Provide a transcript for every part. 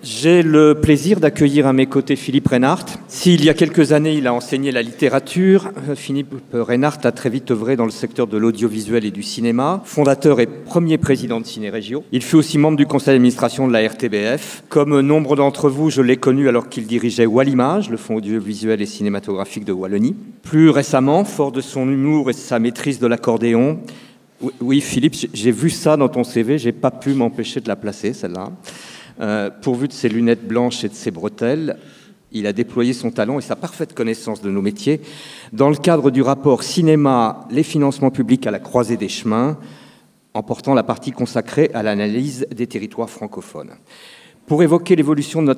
J'ai le plaisir d'accueillir à mes côtés Philippe Reinhardt. S'il y a quelques années, il a enseigné la littérature, Philippe Reinhardt a très vite œuvré dans le secteur de l'audiovisuel et du cinéma. Fondateur et premier président de Ciné-Régio. Il fut aussi membre du conseil d'administration de la RTBF. Comme nombre d'entre vous, je l'ai connu alors qu'il dirigeait Wallimage, le fonds audiovisuel et cinématographique de Wallonie. Plus récemment, fort de son humour et sa maîtrise de l'accordéon, oui Philippe, j'ai vu ça dans ton CV, j'ai pas pu m'empêcher de la placer, celle-là. Pourvu de ses lunettes blanches et de ses bretelles, il a déployé son talent et sa parfaite connaissance de nos métiers dans le cadre du rapport Cinéma, les financements publics à la croisée des chemins, en portant la partie consacrée à l'analyse des territoires francophones. Pour évoquer l'évolution de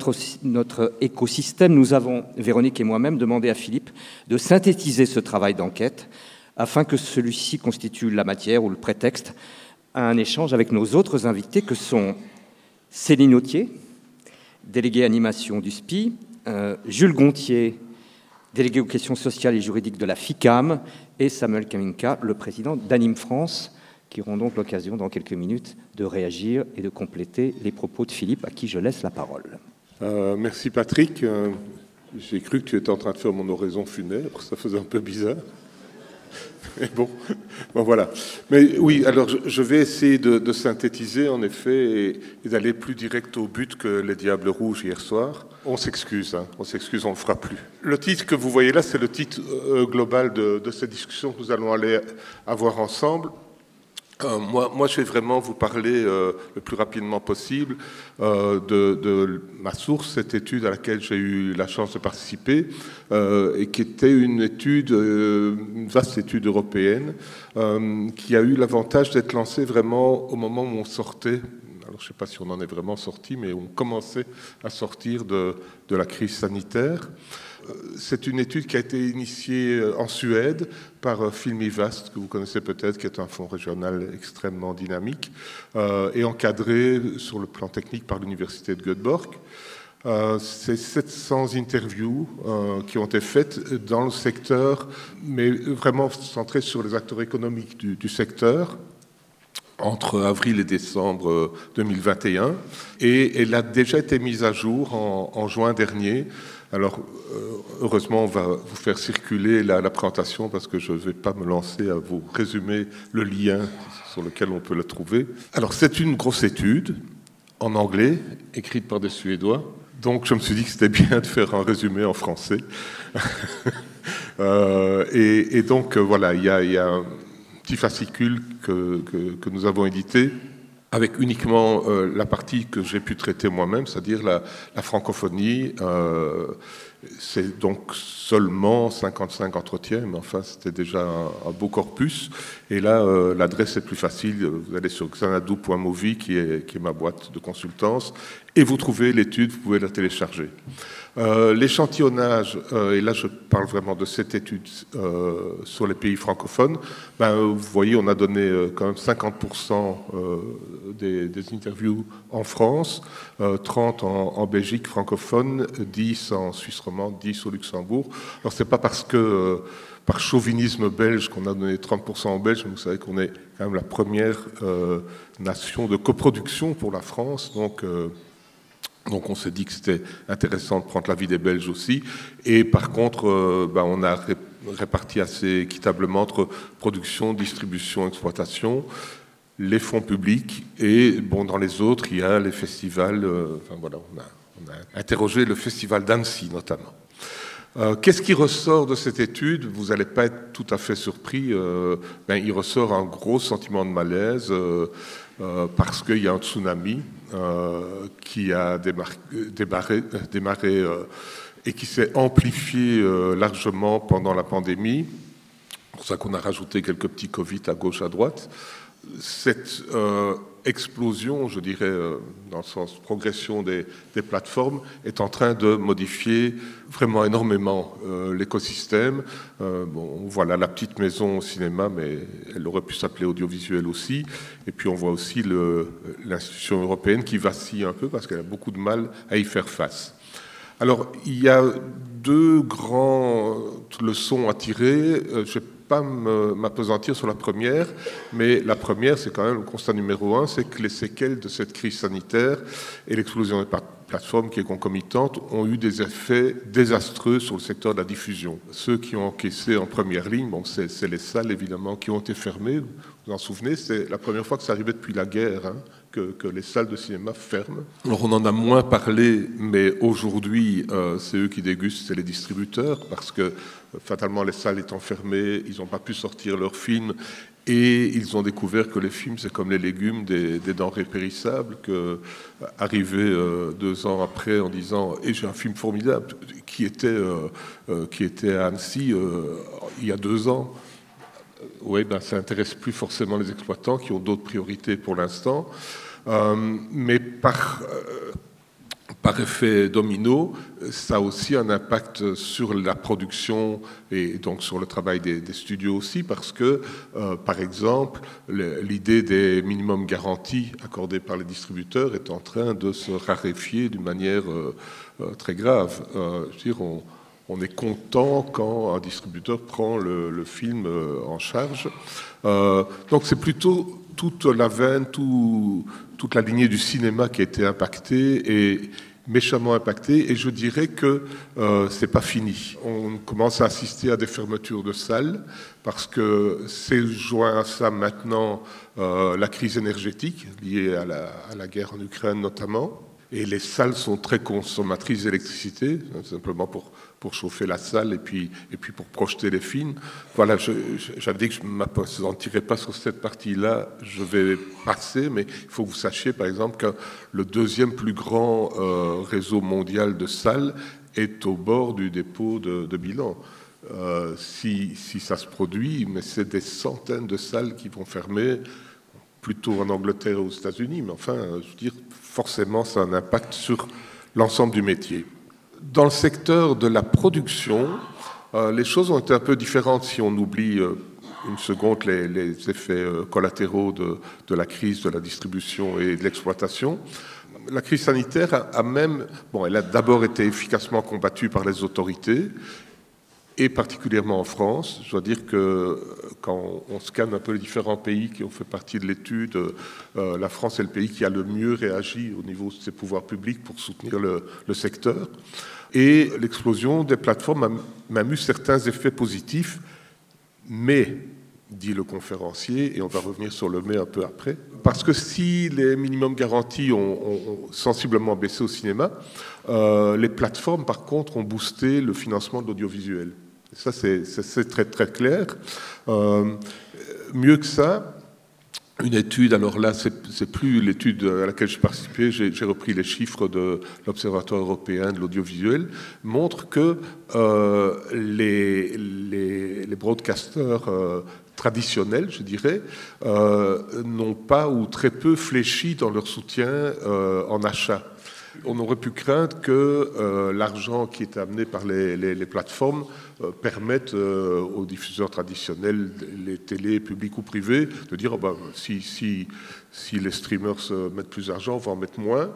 notre écosystème, nous avons, Véronique et moi-même, demandé à Philippe de synthétiser ce travail d'enquête afin que celui-ci constitue la matière ou le prétexte à un échange avec nos autres invités que sont Céline Autier, déléguée animation du SPI, Jules Gontier, délégué aux questions sociales et juridiques de la FICAM, et Samuel Kaminka, le président d'Anime France, qui auront donc l'occasion dans quelques minutes de réagir et de compléter les propos de Philippe, à qui je laisse la parole. Merci Patrick. J'ai cru que tu étais en train de faire mon oraison funèbre, ça faisait un peu bizarre. Mais bon, voilà. Mais oui, alors je vais essayer de synthétiser en effet et d'aller plus direct au but que les Diables Rouges hier soir. On s'excuse, on le fera plus. Le titre que vous voyez là, c'est le titre global de cette discussion que nous allons aller avoir ensemble. Moi, je vais vraiment vous parler le plus rapidement possible de ma source, cette étude à laquelle j'ai eu la chance de participer, et qui était une étude, une vaste étude européenne, qui a eu l'avantage d'être lancée vraiment au moment où on sortait. Alors, je ne sais pas si on en est vraiment sorti, mais on commençait à sortir de la crise sanitaire. C'est une étude qui a été initiée en Suède par Filmivast, que vous connaissez peut-être, qui est un fonds régional extrêmement dynamique, et encadré sur le plan technique par l'université de Göteborg. C'est 700 interviews qui ont été faites dans le secteur, mais vraiment centrées sur les acteurs économiques du secteur, entre avril et décembre 2021, et elle a déjà été mise à jour en juin dernier. Alors, heureusement, on va vous faire circuler la présentation parce que je ne vais pas me lancer à vous résumer le lien sur lequel on peut le trouver. Alors, c'est une grosse étude en anglais, écrite par des Suédois. Donc, je me suis dit que c'était bien de faire un résumé en français. Et donc, voilà, il y a un petit fascicule que nous avons édité, avec uniquement la partie que j'ai pu traiter moi-même, c'est-à-dire la francophonie. C'est donc seulement 55 entretiens, mais enfin, c'était déjà un beau corpus. Et là, l'adresse est plus facile. Vous allez sur xanadu.movie, qui est ma boîte de consultance, et vous trouvez l'étude, vous pouvez la télécharger. L'échantillonnage, et là je parle vraiment de cette étude sur les pays francophones, vous voyez, on a donné quand même 50% des interviews en France, 30 en Belgique francophone, 10 en Suisse romande, 10 au Luxembourg. Alors c'est pas parce que par chauvinisme belge qu'on a donné 30% en Belge, mais vous savez qu'on est quand même la première nation de coproduction pour la France, donc on s'est dit que c'était intéressant de prendre l'avis des Belges aussi. Et par contre, on a réparti assez équitablement entre production, distribution, exploitation, les fonds publics et dans les autres, il y a les festivals. Voilà, on a interrogé le festival d'Annecy notamment. Qu'est-ce qui ressort de cette étude? Vous n'allez pas être tout à fait surpris. Il ressort un gros sentiment de malaise parce qu'il y a un tsunami qui a démarré et qui s'est amplifié largement pendant la pandémie. C'est pour ça qu'on a rajouté quelques petits Covid à gauche, à droite. Cette explosion, je dirais, dans le sens progression des plateformes, est en train de modifier vraiment énormément l'écosystème. Voilà la petite maison au cinéma, mais elle aurait pu s'appeler audiovisuel aussi. Et puis on voit aussi l'institution européenne qui vacille un peu parce qu'elle a beaucoup de mal à y faire face. Alors, il y a deux grandes leçons à tirer. Je vais pas m'appesantir sur la première, mais la première, c'est quand même le constat numéro 1, c'est que les séquelles de cette crise sanitaire et l'explosion des plateformes qui est concomitante ont eu des effets désastreux sur le secteur de la diffusion. Ceux qui ont encaissé en première ligne, bon, c'est les salles évidemment qui ont été fermées. Vous vous en souvenez, c'est la première fois que ça arrivait depuis la guerre, hein, que les salles de cinéma ferment. Alors on en a moins parlé, mais aujourd'hui, c'est eux qui dégustent, c'est les distributeurs, parce que fatalement les salles étant fermées, ils n'ont pas pu sortir leurs films. Et ils ont découvert que les films, c'est comme les légumes, des denrées périssables, que arriver 2 ans après en disant « Et j'ai un film formidable qui était à Annecy il y a 2 ans », oui, ben, ça n'intéresse plus forcément les exploitants qui ont d'autres priorités pour l'instant. Mais par effet domino, ça a aussi un impact sur la production et donc sur le travail des studios aussi, parce que, par exemple, l'idée des minimums garantis accordés par les distributeurs est en train de se raréfier d'une manière très grave. Je veux dire, on est content quand un distributeur prend le film en charge. Donc c'est plutôt toute la veine, toute la lignée du cinéma qui a été impactée et méchamment impactée. Et je dirais que c'est pas fini. On commence à assister à des fermetures de salles parce que c'est joint à ça maintenant la crise énergétique liée à la guerre en Ukraine notamment. Et les salles sont très consommatrices d'électricité, simplement pour chauffer la salle et puis pour projeter les films. Voilà, j'avais dit que je ne m'appesantirais pas sur cette partie-là, je vais passer, mais il faut que vous sachiez, par exemple, que le deuxième plus grand réseau mondial de salles est au bord du dépôt de bilan. Si ça se produit, mais c'est des centaines de salles qui vont fermer, plutôt en Angleterre et aux États-Unis, mais enfin, je veux dire, forcément, ça a un impact sur l'ensemble du métier. Dans le secteur de la production, les choses ont été un peu différentes si on oublie une seconde les effets collatéraux de la crise de la distribution et de l'exploitation. La crise sanitaire elle a d'abord été efficacement combattue par les autorités, et particulièrement en France. Je dois dire que quand on scanne un peu les différents pays qui ont fait partie de l'étude, la France est le pays qui a le mieux réagi au niveau de ses pouvoirs publics pour soutenir le secteur. Et l'explosion des plateformes a même eu certains effets positifs, mais, dit le conférencier, et on va revenir sur le mais un peu après, parce que si les minimums garantis ont sensiblement baissé au cinéma, les plateformes, par contre, ont boosté le financement de l'audiovisuel. Ça, c'est très, très clair. Mieux que ça, une étude, alors là, c'est plus l'étude à laquelle j'ai participé, j'ai repris les chiffres de l'Observatoire européen de l'audiovisuel, montre que les broadcasters traditionnels, je dirais, n'ont pas ou très peu fléchi dans leur soutien en achat. On aurait pu craindre que l'argent qui est amené par les plateformes permette aux diffuseurs traditionnels, les télés publics ou privés, de dire si les streamers mettent plus d'argent, on va en mettre moins.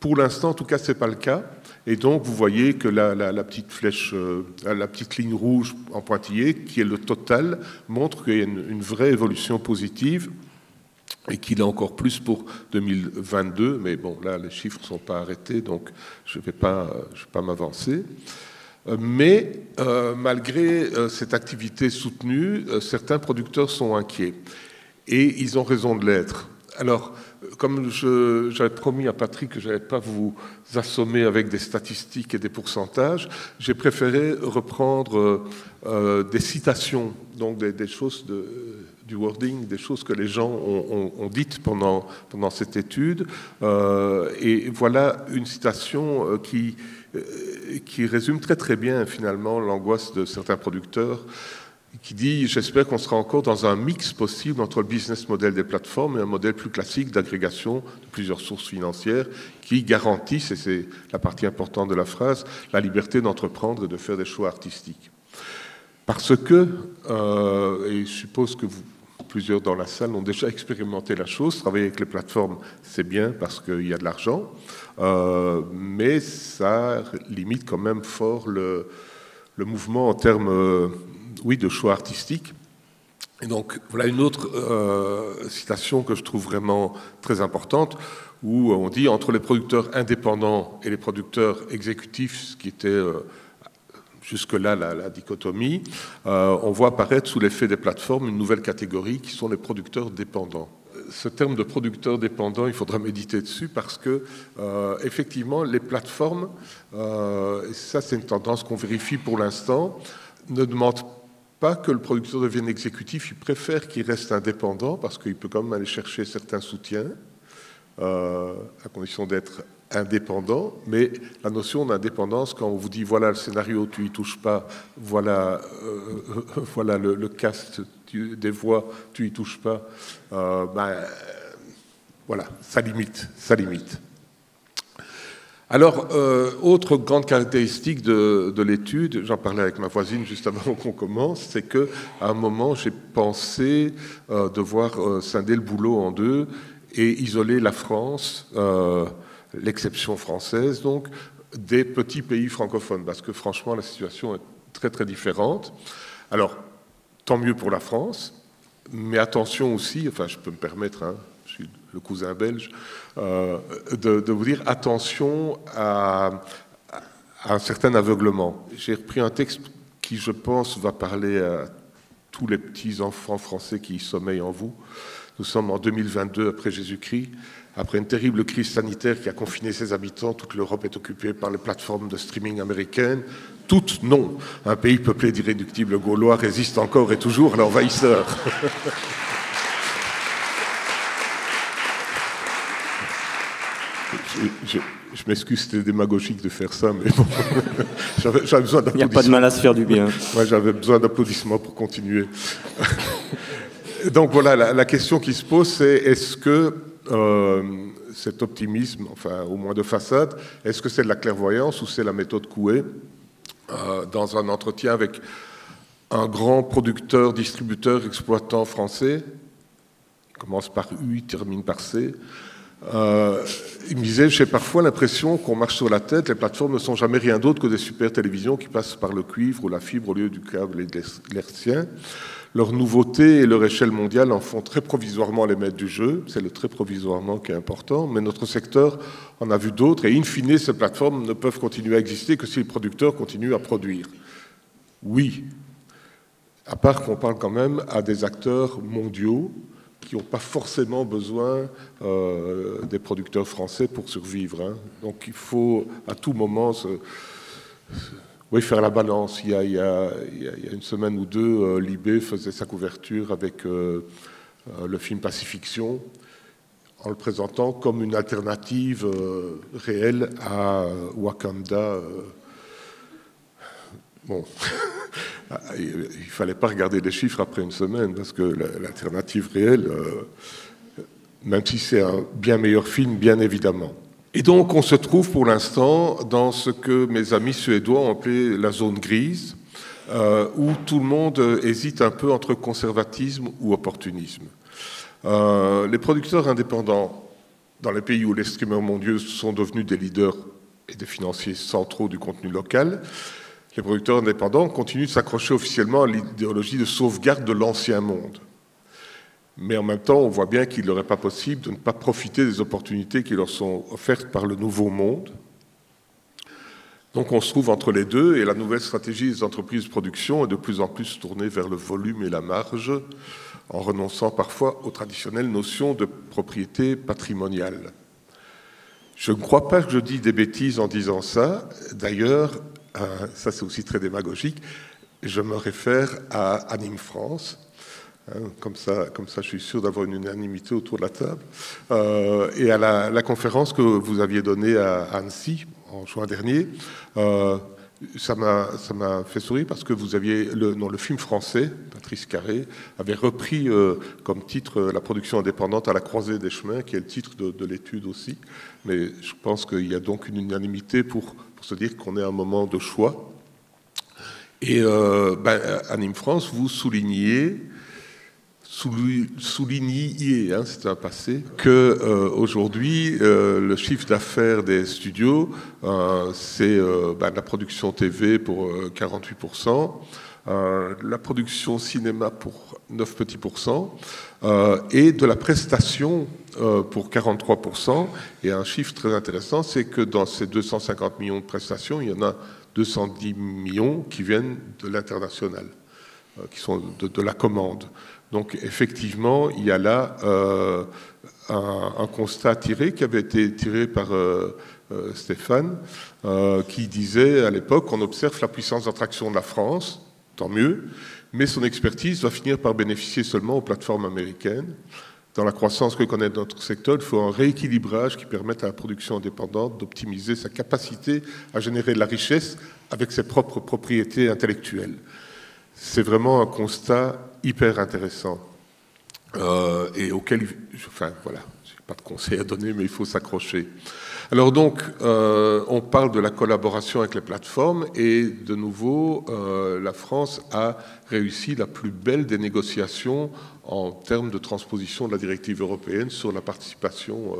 Pour l'instant, en tout cas, ce n'est pas le cas. Et donc, vous voyez que la petite flèche, la petite ligne rouge en pointillé, qui est le total, montre qu'il y a une vraie évolution positive et qu'il a encore plus pour 2022. Mais bon, là, les chiffres ne sont pas arrêtés, donc je ne vais pas m'avancer. Mais malgré cette activité soutenue, certains producteurs sont inquiets. Et ils ont raison de l'être. Alors, comme j'avais promis à Patrick que je n'allais pas vous assommer avec des statistiques et des pourcentages, j'ai préféré reprendre des citations, donc des choses du wording, des choses que les gens ont dites pendant cette étude. Et voilà une citation qui résume très très bien finalement l'angoisse de certains producteurs, qui dit « J'espère qu'on sera encore dans un mix possible entre le business model des plateformes et un modèle plus classique d'agrégation de plusieurs sources financières qui garantissent, et c'est la partie importante de la phrase, la liberté d'entreprendre et de faire des choix artistiques. » Parce que, et je suppose que plusieurs dans la salle ont déjà expérimenté la chose, travailler avec les plateformes, c'est bien parce qu'il y a de l'argent, mais ça limite quand même fort le mouvement en termes de choix artistiques. Et donc, voilà une autre citation que je trouve vraiment très importante, où on dit entre les producteurs indépendants et les producteurs exécutifs, ce qui était jusque-là la dichotomie, on voit apparaître sous l'effet des plateformes une nouvelle catégorie qui sont les producteurs dépendants. Ce terme de producteur dépendant, il faudra méditer dessus parce que, effectivement, les plateformes, et ça c'est une tendance qu'on vérifie pour l'instant, ne demandent pas que le producteur devienne exécutif, il préfère qu'il reste indépendant parce qu'il peut quand même aller chercher certains soutiens, à condition d'être indépendant, mais la notion d'indépendance, quand on vous dit voilà le scénario, tu y touches pas, voilà, voilà le cast des voix, tu y touches pas, voilà, ça limite, ça limite. Alors, autre grande caractéristique de l'étude, j'en parlais avec ma voisine juste avant qu'on commence, c'est qu'à un moment, j'ai pensé devoir scinder le boulot en deux et isoler la France, l'exception française, donc, des petits pays francophones, parce que franchement, la situation est très, très différente. Alors, tant mieux pour la France, mais attention aussi, enfin, je peux me permettre, hein, je suis le cousin belge, de vous dire attention à un certain aveuglement. J'ai repris un texte qui, je pense, va parler à tous les petits enfants français qui sommeillent en vous. Nous sommes en 2022 après Jésus-Christ. Après une terrible crise sanitaire qui a confiné ses habitants, toute l'Europe est occupée par les plateformes de streaming américaines. Toutes, non. Un pays peuplé d'irréductibles Gaulois résiste encore et toujours à l'envahisseur. Je m'excuse, c'était démagogique de faire ça, mais bon, j'avais besoin d'applaudissements. Il n'y a pas de mal à se faire du bien. Ouais, j'avais besoin d'applaudissements pour continuer. Donc voilà, la question qui se pose, c'est est-ce que cet optimisme, enfin au moins de façade, est-ce que c'est de la clairvoyance ou c'est la méthode Coué? Dans un entretien avec un grand producteur, distributeur, exploitant français, il commence par U, il termine par C, il me disait, j'ai parfois l'impression qu'on marche sur la tête, les plateformes ne sont jamais rien d'autre que des super télévisions qui passent par le cuivre ou la fibre au lieu du câble et de l'hertzien. Leur nouveauté et leur échelle mondiale en font très provisoirement les maîtres du jeu, c'est le très provisoirement qui est important, mais notre secteur en a vu d'autres, et in fine, ces plateformes ne peuvent continuer à exister que si les producteurs continuent à produire. Oui, à part qu'on parle quand même à des acteurs mondiaux, qui n'ont pas forcément besoin des producteurs français pour survivre. Hein. Donc il faut à tout moment faire la balance. Il y a une semaine ou deux, Libé faisait sa couverture avec le film Pacifiction, en le présentant comme une alternative réelle à Wakanda. Bon... Il ne fallait pas regarder les chiffres après une semaine, parce que l'alternative réelle, même si c'est un bien meilleur film, bien évidemment. Et donc, on se trouve pour l'instant dans ce que mes amis suédois ont appelé la zone grise, où tout le monde hésite un peu entre conservatisme ou opportunisme. Les producteurs indépendants, dans les pays où les streamers mondiaux sont devenus des leaders et des financiers centraux du contenu local, les producteurs indépendants continuent de s'accrocher officiellement à l'idéologie de sauvegarde de l'ancien monde. Mais en même temps, on voit bien qu'il ne leur est pas possible de ne pas profiter des opportunités qui leur sont offertes par le nouveau monde. Donc on se trouve entre les deux, et la nouvelle stratégie des entreprises de production est de plus en plus tournée vers le volume et la marge, en renonçant parfois aux traditionnelles notions de propriété patrimoniale. Je ne crois pas que je dis des bêtises en disant ça. D'ailleurs, ça c'est aussi très démagogique, je me réfère à Anime France, comme ça je suis sûr d'avoir une unanimité autour de la table, et à la conférence que vous aviez donnée à Annecy en juin dernier. Ça m'a fait sourire parce que vous aviez, le film français, Patrice Carré, avait repris comme titre la production indépendante à la croisée des chemins, qui est le titre de l'étude aussi. Mais je pense qu'il y a donc une unanimité pour se dire qu'on est à un moment de choix. Et Anime France, vous souligniez, hein, c'est un passé, que aujourd'hui le chiffre d'affaires des studios, c'est la production TV pour 48%, la production cinéma pour 9 petits pourcents, et de la prestation pour 43%. Et un chiffre très intéressant, c'est que dans ces 250 millions de prestations, il y en a 210 millions qui viennent de l'international, qui sont de la commande. Donc effectivement, il y a là un constat tiré, qui avait été tiré par Stéphane, qui disait à l'époque qu'on observe la puissance d'attraction de la France, tant mieux, mais son expertise va finir par bénéficier seulement aux plateformes américaines. Dans la croissance que connaît notre secteur, il faut un rééquilibrage qui permette à la production indépendante d'optimiser sa capacité à générer de la richesse avec ses propres propriétés intellectuelles. C'est vraiment un constat hyper intéressant et auquel, enfin voilà, je n'ai pas de conseils à donner, mais il faut s'accrocher. Alors donc, on parle de la collaboration avec les plateformes et de nouveau, la France a réussi la plus belle des négociations en termes de transposition de la directive européenne sur la participation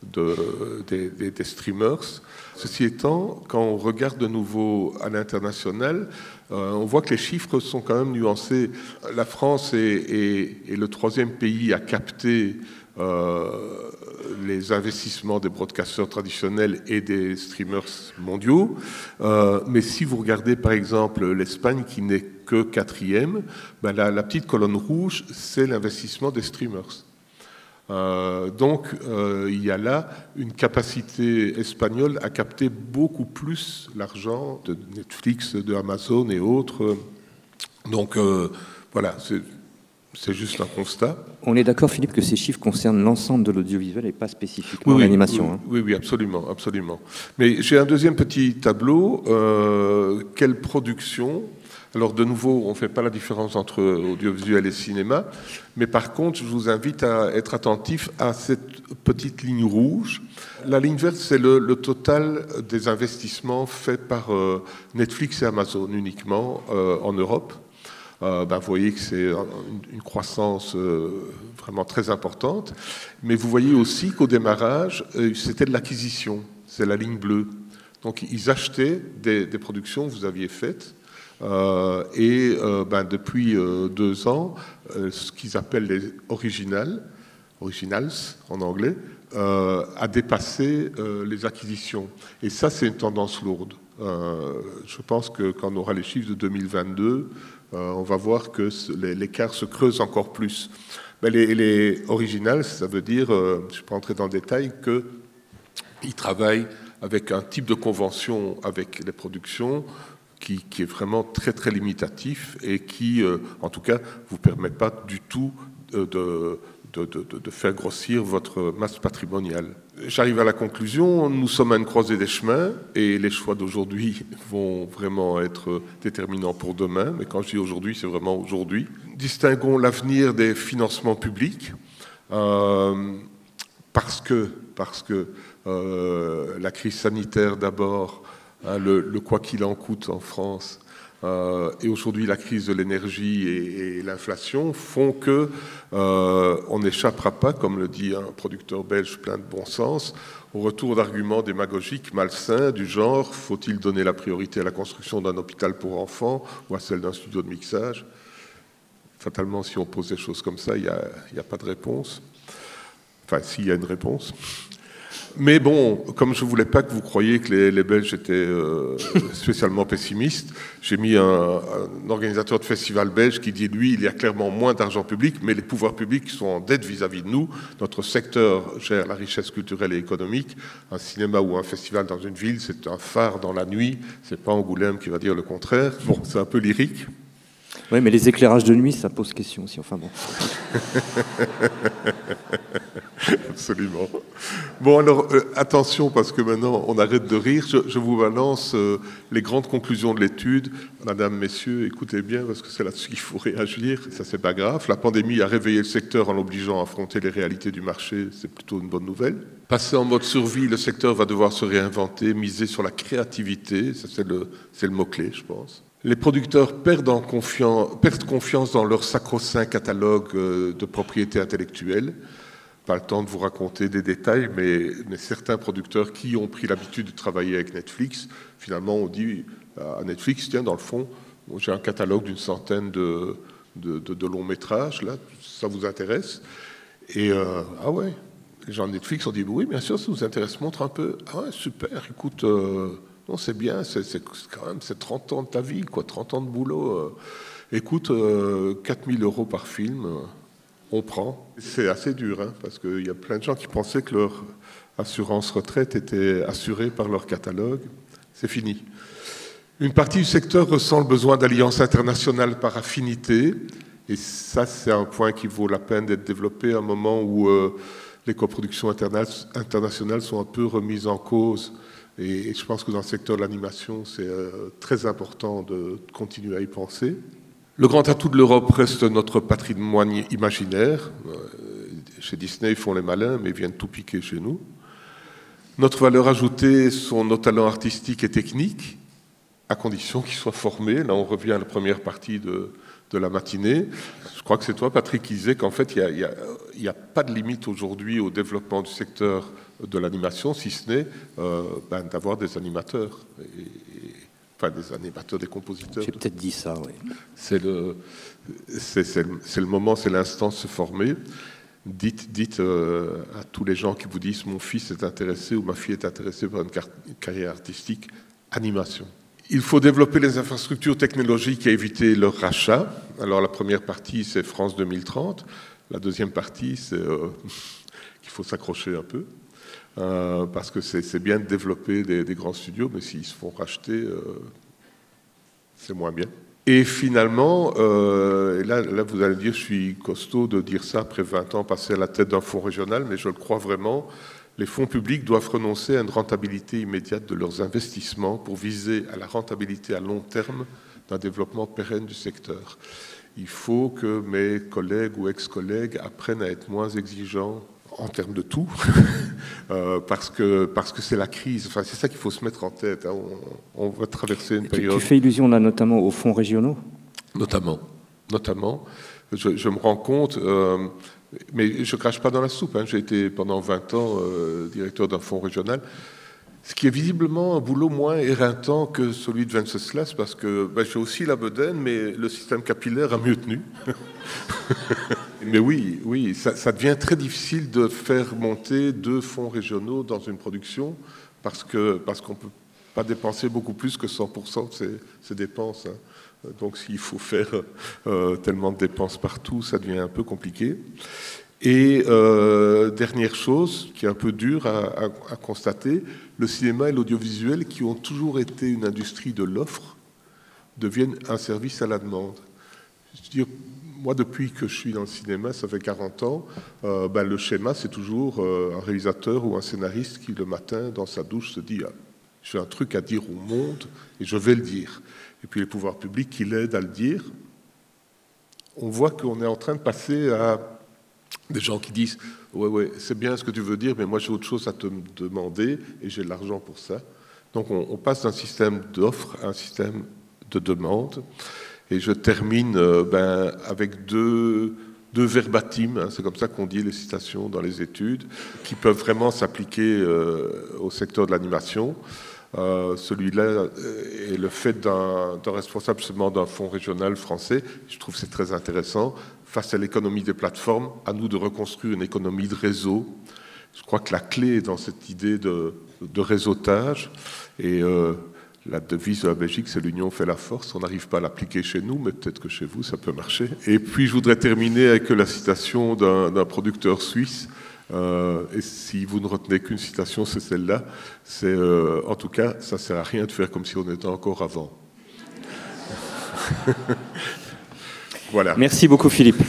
des streamers. Ceci étant, quand on regarde de nouveau à l'international, on voit que les chiffres sont quand même nuancés. La France est le troisième pays à capter les investissements des broadcasters traditionnels et des streamers mondiaux. Mais si vous regardez par exemple l'Espagne qui n'est que quatrième, ben la petite colonne rouge, c'est l'investissement des streamers. Donc il y a là une capacité espagnole à capter beaucoup plus l'argent de Netflix, de Amazon et autres. Donc voilà, c'est juste un constat. On est d'accord, Philippe, que ces chiffres concernent l'ensemble de l'audiovisuel et pas spécifiquement l'animation. Oui, absolument, absolument. Mais j'ai un deuxième petit tableau. Quelle production? Alors de nouveau, on ne fait pas la différence entre audiovisuel et cinéma, mais par contre, je vous invite à être attentif à cette petite ligne rouge. La ligne verte, c'est le total des investissements faits par Netflix et Amazon uniquement en Europe. Vous voyez que c'est une croissance vraiment très importante, mais vous voyez aussi qu'au démarrage, c'était de l'acquisition, c'est la ligne bleue. Donc ils achetaient des productions que vous aviez faites, et depuis 2 ans, ce qu'ils appellent les originals en anglais, a dépassé les acquisitions. Et ça, c'est une tendance lourde. Je pense que quand on aura les chiffres de 2022, on va voir que l'écart se creuse encore plus. Mais les originals, ça veut dire, je ne vais pas entrer dans le détail, qu'ils travaillent avec un type de convention avec les productions qui est vraiment très très limitatif et qui, en tout cas, vous permet pas du tout de faire grossir votre masse patrimoniale. J'arrive à la conclusion, nous sommes à une croisée des chemins et les choix d'aujourd'hui vont vraiment être déterminants pour demain. Mais quand je dis aujourd'hui, c'est vraiment aujourd'hui. Distinguons l'avenir des financements publics parce que la crise sanitaire d'abord, le quoi qu'il en coûte en France, et aujourd'hui la crise de l'énergie et l'inflation font que on n'échappera pas, comme le dit un producteur belge plein de bon sens, au retour d'arguments démagogiques malsains du genre « faut-il donner la priorité à la construction d'un hôpital pour enfants ou à celle d'un studio de mixage ?» Fatalement, si on pose des choses comme ça, il n'y a pas de réponse. Enfin, s'il y a une réponse. Mais bon, comme je ne voulais pas que vous croyiez que les Belges étaient spécialement pessimistes, j'ai mis un organisateur de festival belge qui dit, lui, il y a clairement moins d'argent public, mais les pouvoirs publics sont en dette vis-à-vis de nous. Notre secteur gère la richesse culturelle et économique. Un cinéma ou un festival dans une ville, c'est un phare dans la nuit. C'est pas Angoulême qui va dire le contraire. Bon, c'est un peu lyrique. Oui, mais les éclairages de nuit, ça pose question aussi. Enfin bon. Absolument. Bon, alors, attention, parce que maintenant, on arrête de rire. Je vous balance les grandes conclusions de l'étude. Madame, messieurs, écoutez bien, parce que c'est là-dessus qu'il faut réagir. Ça, c'est pas grave. La pandémie a réveillé le secteur en l'obligeant à affronter les réalités du marché. C'est plutôt une bonne nouvelle. Passé en mode survie, le secteur va devoir se réinventer, miser sur la créativité. Ça, c'est le mot-clé, je pense. Les producteurs perdent confiance dans leur sacro-saint catalogue de propriété intellectuelle. Pas le temps de vous raconter des détails, mais certains producteurs qui ont pris l'habitude de travailler avec Netflix, finalement on dit à Netflix, tiens, dans le fond, J'ai un catalogue d'une centaine de longs métrages, là, ça vous intéresse? Et ah ouais, les gens de Netflix ont dit oui, bien sûr, ça vous intéresse, montre un peu. Ah ouais, super, écoute, non, c'est bien, c'est quand même, c'est 30 ans de ta vie, quoi, 30 ans de boulot. Écoute, 4 000 € par film, on prend. C'est assez dur, hein, parce qu'il y a plein de gens qui pensaient que leur assurance retraite était assurée par leur catalogue. C'est fini. Une partie du secteur ressent le besoin d'alliances internationales par affinité. Et ça, c'est un point qui vaut la peine d'être développé à un moment où les coproductions internationales sont un peu remises en cause. Et je pense que dans le secteur de l'animation, c'est très important de continuer à y penser. Le grand atout de l'Europe reste notre patrimoine imaginaire. Chez Disney, ils font les malins, mais ils viennent tout piquer chez nous. Notre valeur ajoutée sont nos talents artistiques et techniques, à condition qu'ils soient formés. Là, on revient à la première partie de la matinée. Je crois que c'est toi, Patrick, qui disait qu'en fait, il n'y a pas de limite aujourd'hui au développement du secteur de l'animation, si ce n'est d'avoir des animateurs, enfin des animateurs, des compositeurs. J'ai peut-être dit ça, oui. C'est le moment, c'est l'instant de se former. Dites à tous les gens qui vous disent « mon fils est intéressé » ou « ma fille est intéressée par une carrière artistique », animation. Il faut développer les infrastructures technologiques et éviter leur rachat. Alors la première partie, c'est France 2030. La deuxième partie, c'est qu'il faut s'accrocher un peu. Parce que c'est bien de développer des grands studios, mais s'ils se font racheter, c'est moins bien. Et finalement, et là, vous allez dire, je suis costaud de dire ça après 20 ans passé à la tête d'un fonds régional, mais je le crois vraiment. Les fonds publics doivent renoncer à une rentabilité immédiate de leurs investissements pour viser à la rentabilité à long terme d'un développement pérenne du secteur. Il faut que mes collègues ou ex-collègues apprennent à être moins exigeants en termes de tout, parce que c'est la crise. Enfin, c'est ça qu'il faut se mettre en tête. Hein. On va traverser une période... Tu fais illusion là, notamment aux fonds régionaux ? Notamment. Je me rends compte... mais je ne crache pas dans la soupe. Hein. J'ai été pendant 20 ans directeur d'un fonds régional, ce qui est visiblement un boulot moins éreintant que celui de Wenceslas, parce que j'ai aussi la bedaine, mais le système capillaire a mieux tenu. Mais oui, ça devient très difficile de faire monter 2 fonds régionaux dans une production, parce qu'on ne peut pas dépenser beaucoup plus que 100% de ses dépenses. Hein. Donc s'il faut faire tellement de dépenses partout, ça devient un peu compliqué. Et dernière chose qui est un peu dure à constater, le cinéma et l'audiovisuel, qui ont toujours été une industrie de l'offre, deviennent un service à la demande. Je veux dire, moi, depuis que je suis dans le cinéma, ça fait 40 ans, le schéma, c'est toujours un réalisateur ou un scénariste qui, le matin, dans sa douche, se dit « j'ai un truc à dire au monde et je vais le dire ». Et puis les pouvoirs publics qui l'aident à le dire. On voit qu'on est en train de passer à des gens qui disent « ouais, c'est bien ce que tu veux dire, mais moi j'ai autre chose à te demander et j'ai de l'argent pour ça ». Donc on passe d'un système d'offre à un système de demande. Et je termine avec deux verbatims, hein, c'est comme ça qu'on dit les citations dans les études, qui peuvent vraiment s'appliquer au secteur de l'animation. Celui-là est le fait d'un responsable seulement d'un fonds régional français. Je trouve que c'est très intéressant. Face à l'économie des plateformes, à nous de reconstruire une économie de réseau. Je crois que la clé est dans cette idée de réseautage. Et la devise de la Belgique, c'est l'union fait la force. On n'arrive pas à l'appliquer chez nous, mais peut-être que chez vous, ça peut marcher. Et puis, je voudrais terminer avec la citation d'un producteur suisse. Et si vous ne retenez qu'une citation, c'est celle-là. C'est en tout cas, ça ne sert à rien de faire comme si on était encore avant. Voilà. Merci beaucoup, Philippe.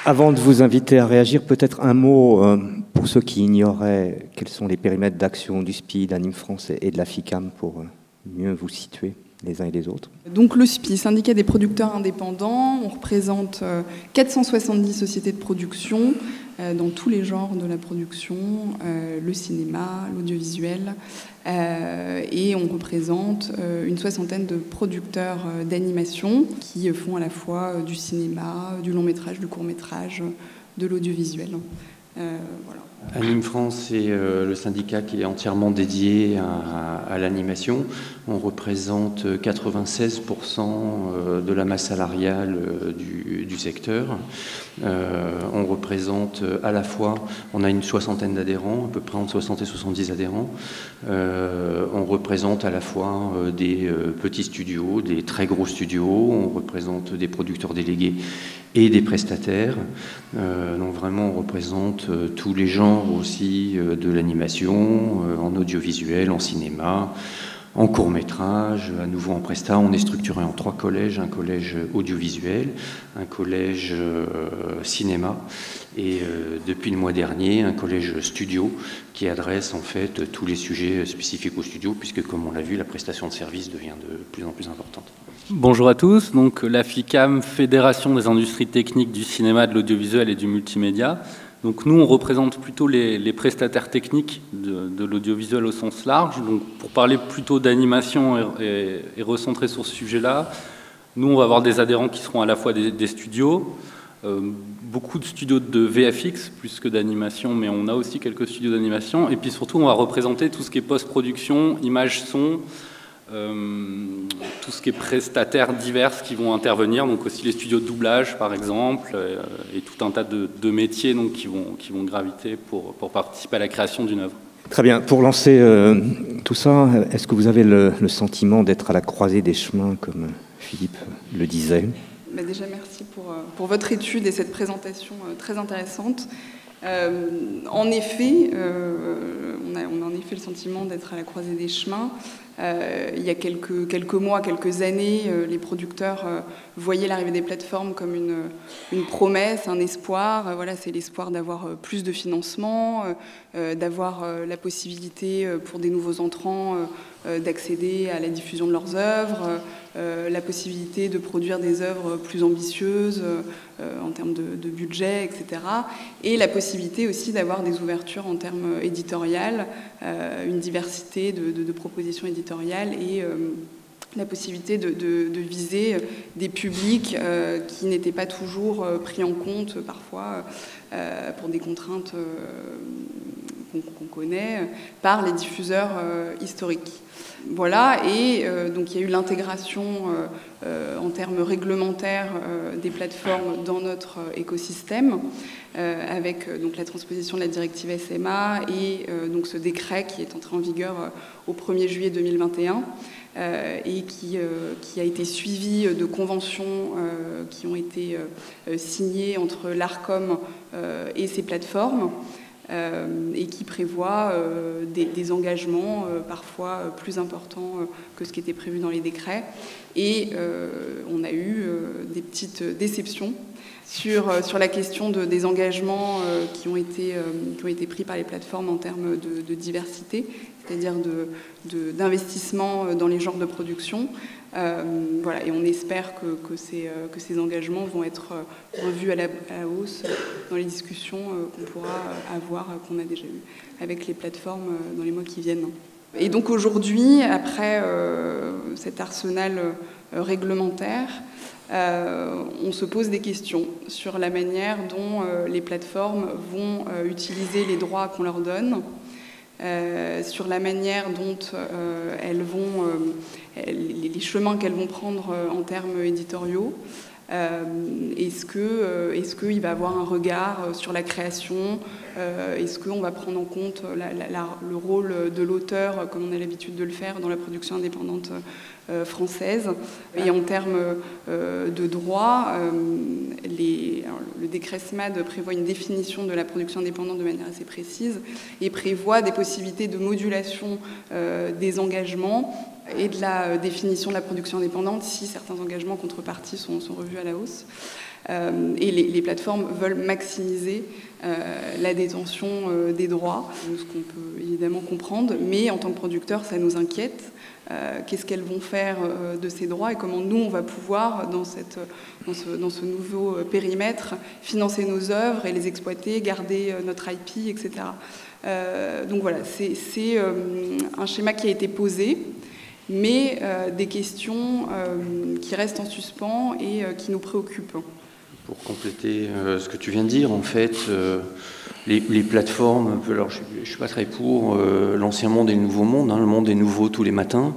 Avant de vous inviter à réagir, peut-être un mot pour ceux qui ignoraient quels sont les périmètres d'action du SPI, d'Anime France et de la FICAM pour mieux vous situer les uns et les autres. Donc le SPI, syndicat des producteurs indépendants, on représente 470 sociétés de production dans tous les genres de la production, le cinéma, l'audiovisuel, et on représente une soixantaine de producteurs d'animation qui font à la fois du cinéma, du long métrage, du court métrage, de l'audiovisuel. Voilà. Anime France est le syndicat qui est entièrement dédié à l'animation. On représente 96% de la masse salariale du secteur. On représente à la fois, on a une soixantaine d'adhérents, à peu près entre 60 et 70 adhérents. On représente à la fois des petits studios, des très gros studios, on représente des producteurs délégués et des prestataires. Donc vraiment, on représente tous les genres aussi de l'animation, en audiovisuel, en cinéma, en court-métrage, à nouveau en prestat. On est structuré en 3 collèges, un collège audiovisuel, un collège cinéma et depuis le mois dernier, un collège studio qui adresse en fait tous les sujets spécifiques au studio, puisque comme on l'a vu, la prestation de services devient de plus en plus importante. Bonjour à tous, donc la FICAM, Fédération des industries techniques du cinéma, de l'audiovisuel et du multimédia. Donc nous, on représente plutôt les prestataires techniques de l'audiovisuel au sens large. Donc pour parler plutôt d'animation et recentrer sur ce sujet-là, nous, on va avoir des adhérents qui seront à la fois des studios, beaucoup de studios de VFX plus que d'animation, mais on a aussi quelques studios d'animation. Et puis surtout, on va représenter tout ce qui est post-production, images, son, tout ce qui est prestataires divers qui vont intervenir, donc aussi les studios de doublage par exemple, et tout un tas de métiers donc, qui vont graviter pour participer à la création d'une œuvre. Très bien. Pour lancer tout ça, est-ce que vous avez le sentiment d'être à la croisée des chemins, comme Philippe le disait ? Déjà, merci pour votre étude et cette présentation très intéressante. En effet, on a en effet le sentiment d'être à la croisée des chemins. Il y a quelques mois, quelques années, les producteurs voyaient l'arrivée des plateformes comme une promesse, un espoir. Voilà, c'est l'espoir d'avoir plus de financement, d'avoir la possibilité pour des nouveaux entrants d'accéder à la diffusion de leurs œuvres, la possibilité de produire des œuvres plus ambitieuses en termes de budget, etc. Et la possibilité aussi d'avoir des ouvertures en termes éditoriales, une diversité de propositions éditoriales et la possibilité de viser des publics qui n'étaient pas toujours pris en compte parfois pour des contraintes qu'on connaît par les diffuseurs historiques. Voilà, et donc il y a eu l'intégration en termes réglementaires des plateformes dans notre écosystème avec donc la transposition de la directive SMA et donc ce décret qui est entré en vigueur au 1er juillet 2021 et qui a été suivi de conventions qui ont été signées entre l'ARCOM et ces plateformes. Et qui prévoit des engagements parfois plus importants que ce qui était prévu dans les décrets. Et on a eu des petites déceptions sur la question des engagements qui ont été pris par les plateformes en termes de diversité, c'est-à-dire d'investissement dans les genres de production. Voilà, et on espère que ces engagements vont être revus à la hausse dans les discussions qu'on pourra avoir, qu'on a déjà eues avec les plateformes dans les mois qui viennent. Et donc aujourd'hui, après cet arsenal réglementaire, on se pose des questions sur la manière dont les plateformes vont utiliser les droits qu'on leur donne, sur la manière dont elles vont, les chemins qu'elles vont prendre en termes éditoriaux. Est-ce qu'il va y avoir un regard sur la création? Est-ce qu'on va prendre en compte le rôle de l'auteur, comme on a l'habitude de le faire dans la production indépendante française? Et en termes de droit, le décret SMAD prévoit une définition de la production indépendante de manière assez précise et prévoit des possibilités de modulation des engagements et de la définition de la production indépendante si certains engagements contreparties sont revus à la hausse. Et les plateformes veulent maximiser la détention des droits, ce qu'on peut évidemment comprendre, mais en tant que producteur, ça nous inquiète. Qu'est-ce qu'elles vont faire de ces droits et comment nous, on va pouvoir, dans ce nouveau périmètre, financer nos œuvres et les exploiter, garder notre IP, etc. Donc voilà, c'est un schéma qui a été posé, mais des questions qui restent en suspens et qui nous préoccupent. Pour compléter ce que tu viens de dire, en fait, les plateformes, alors je ne suis pas très pour l'ancien monde et le nouveau monde, hein, le monde est nouveau tous les matins.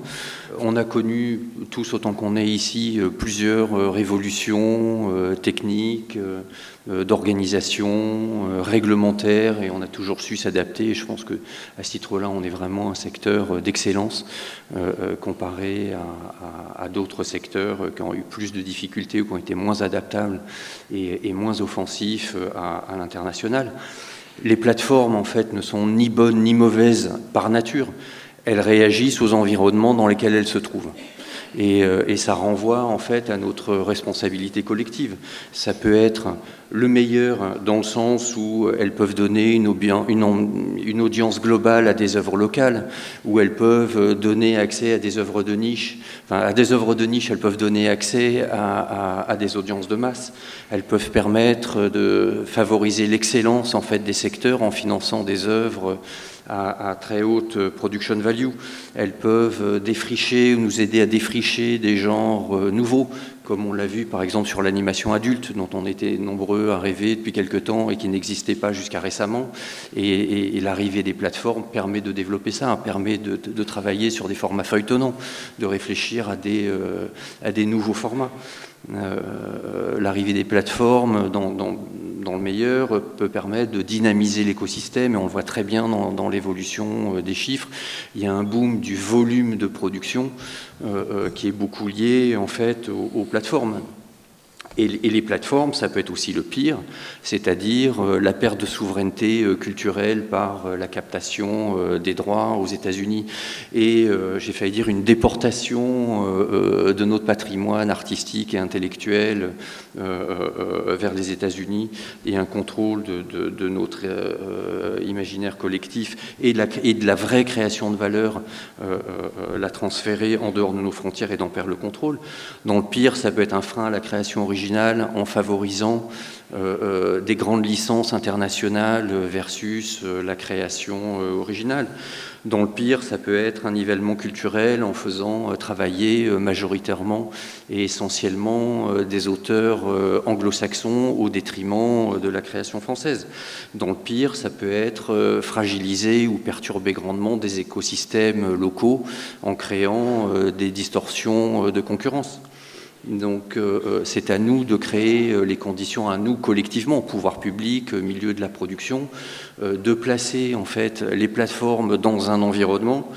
On a connu, tous autant qu'on est ici, plusieurs révolutions techniques, d'organisation, réglementaires, et on a toujours su s'adapter. Et je pense qu'à ce titre-là, on est vraiment un secteur d'excellence comparé à d'autres secteurs qui ont eu plus de difficultés ou qui ont été moins adaptables et moins offensifs à l'international. Les plateformes, en fait, ne sont ni bonnes ni mauvaises par nature. Elles réagissent aux environnements dans lesquels elles se trouvent. Et ça renvoie en fait à notre responsabilité collective. Ça peut être le meilleur dans le sens où elles peuvent donner une audience globale à des œuvres locales, où elles peuvent donner accès à des œuvres de niche. Enfin, à des œuvres de niche, elles peuvent donner accès à des audiences de masse. Elles peuvent permettre de favoriser l'excellence en fait des secteurs en finançant des œuvres à très haute production value. Elles peuvent défricher ou nous aider à défricher des genres nouveaux, comme on l'a vu par exemple sur l'animation adulte, dont on était nombreux à rêver depuis quelque temps et qui n'existait pas jusqu'à récemment. Et l'arrivée des plateformes permet de développer ça, permet de travailler sur des formats feuilletonnants, de réfléchir à des nouveaux formats. L'arrivée des plateformes dans le meilleur peut permettre de dynamiser l'écosystème, et on le voit très bien dans l'évolution des chiffres. Il y a un boom du volume de production qui est beaucoup lié en fait aux plateformes. Et les plateformes, ça peut être aussi le pire, c'est-à-dire la perte de souveraineté culturelle par la captation des droits aux États-Unis et, j'ai failli dire, une déportation de notre patrimoine artistique et intellectuel vers les États-Unis et un contrôle de notre imaginaire collectif et de la vraie création de valeur, la transférer en dehors de nos frontières et d'en perdre le contrôle. Dans le pire, ça peut être un frein à la création originale en favorisant des grandes licences internationales versus la création originale. Dans le pire, ça peut être un nivellement culturel en faisant travailler majoritairement et essentiellement des auteurs anglo-saxons au détriment de la création française. Dans le pire, ça peut être fragiliser ou perturber grandement des écosystèmes locaux en créant des distorsions de concurrence. Donc c'est à nous de créer les conditions, à nous collectivement, pouvoir public, milieu de la production, de placer en fait les plateformes dans un environnement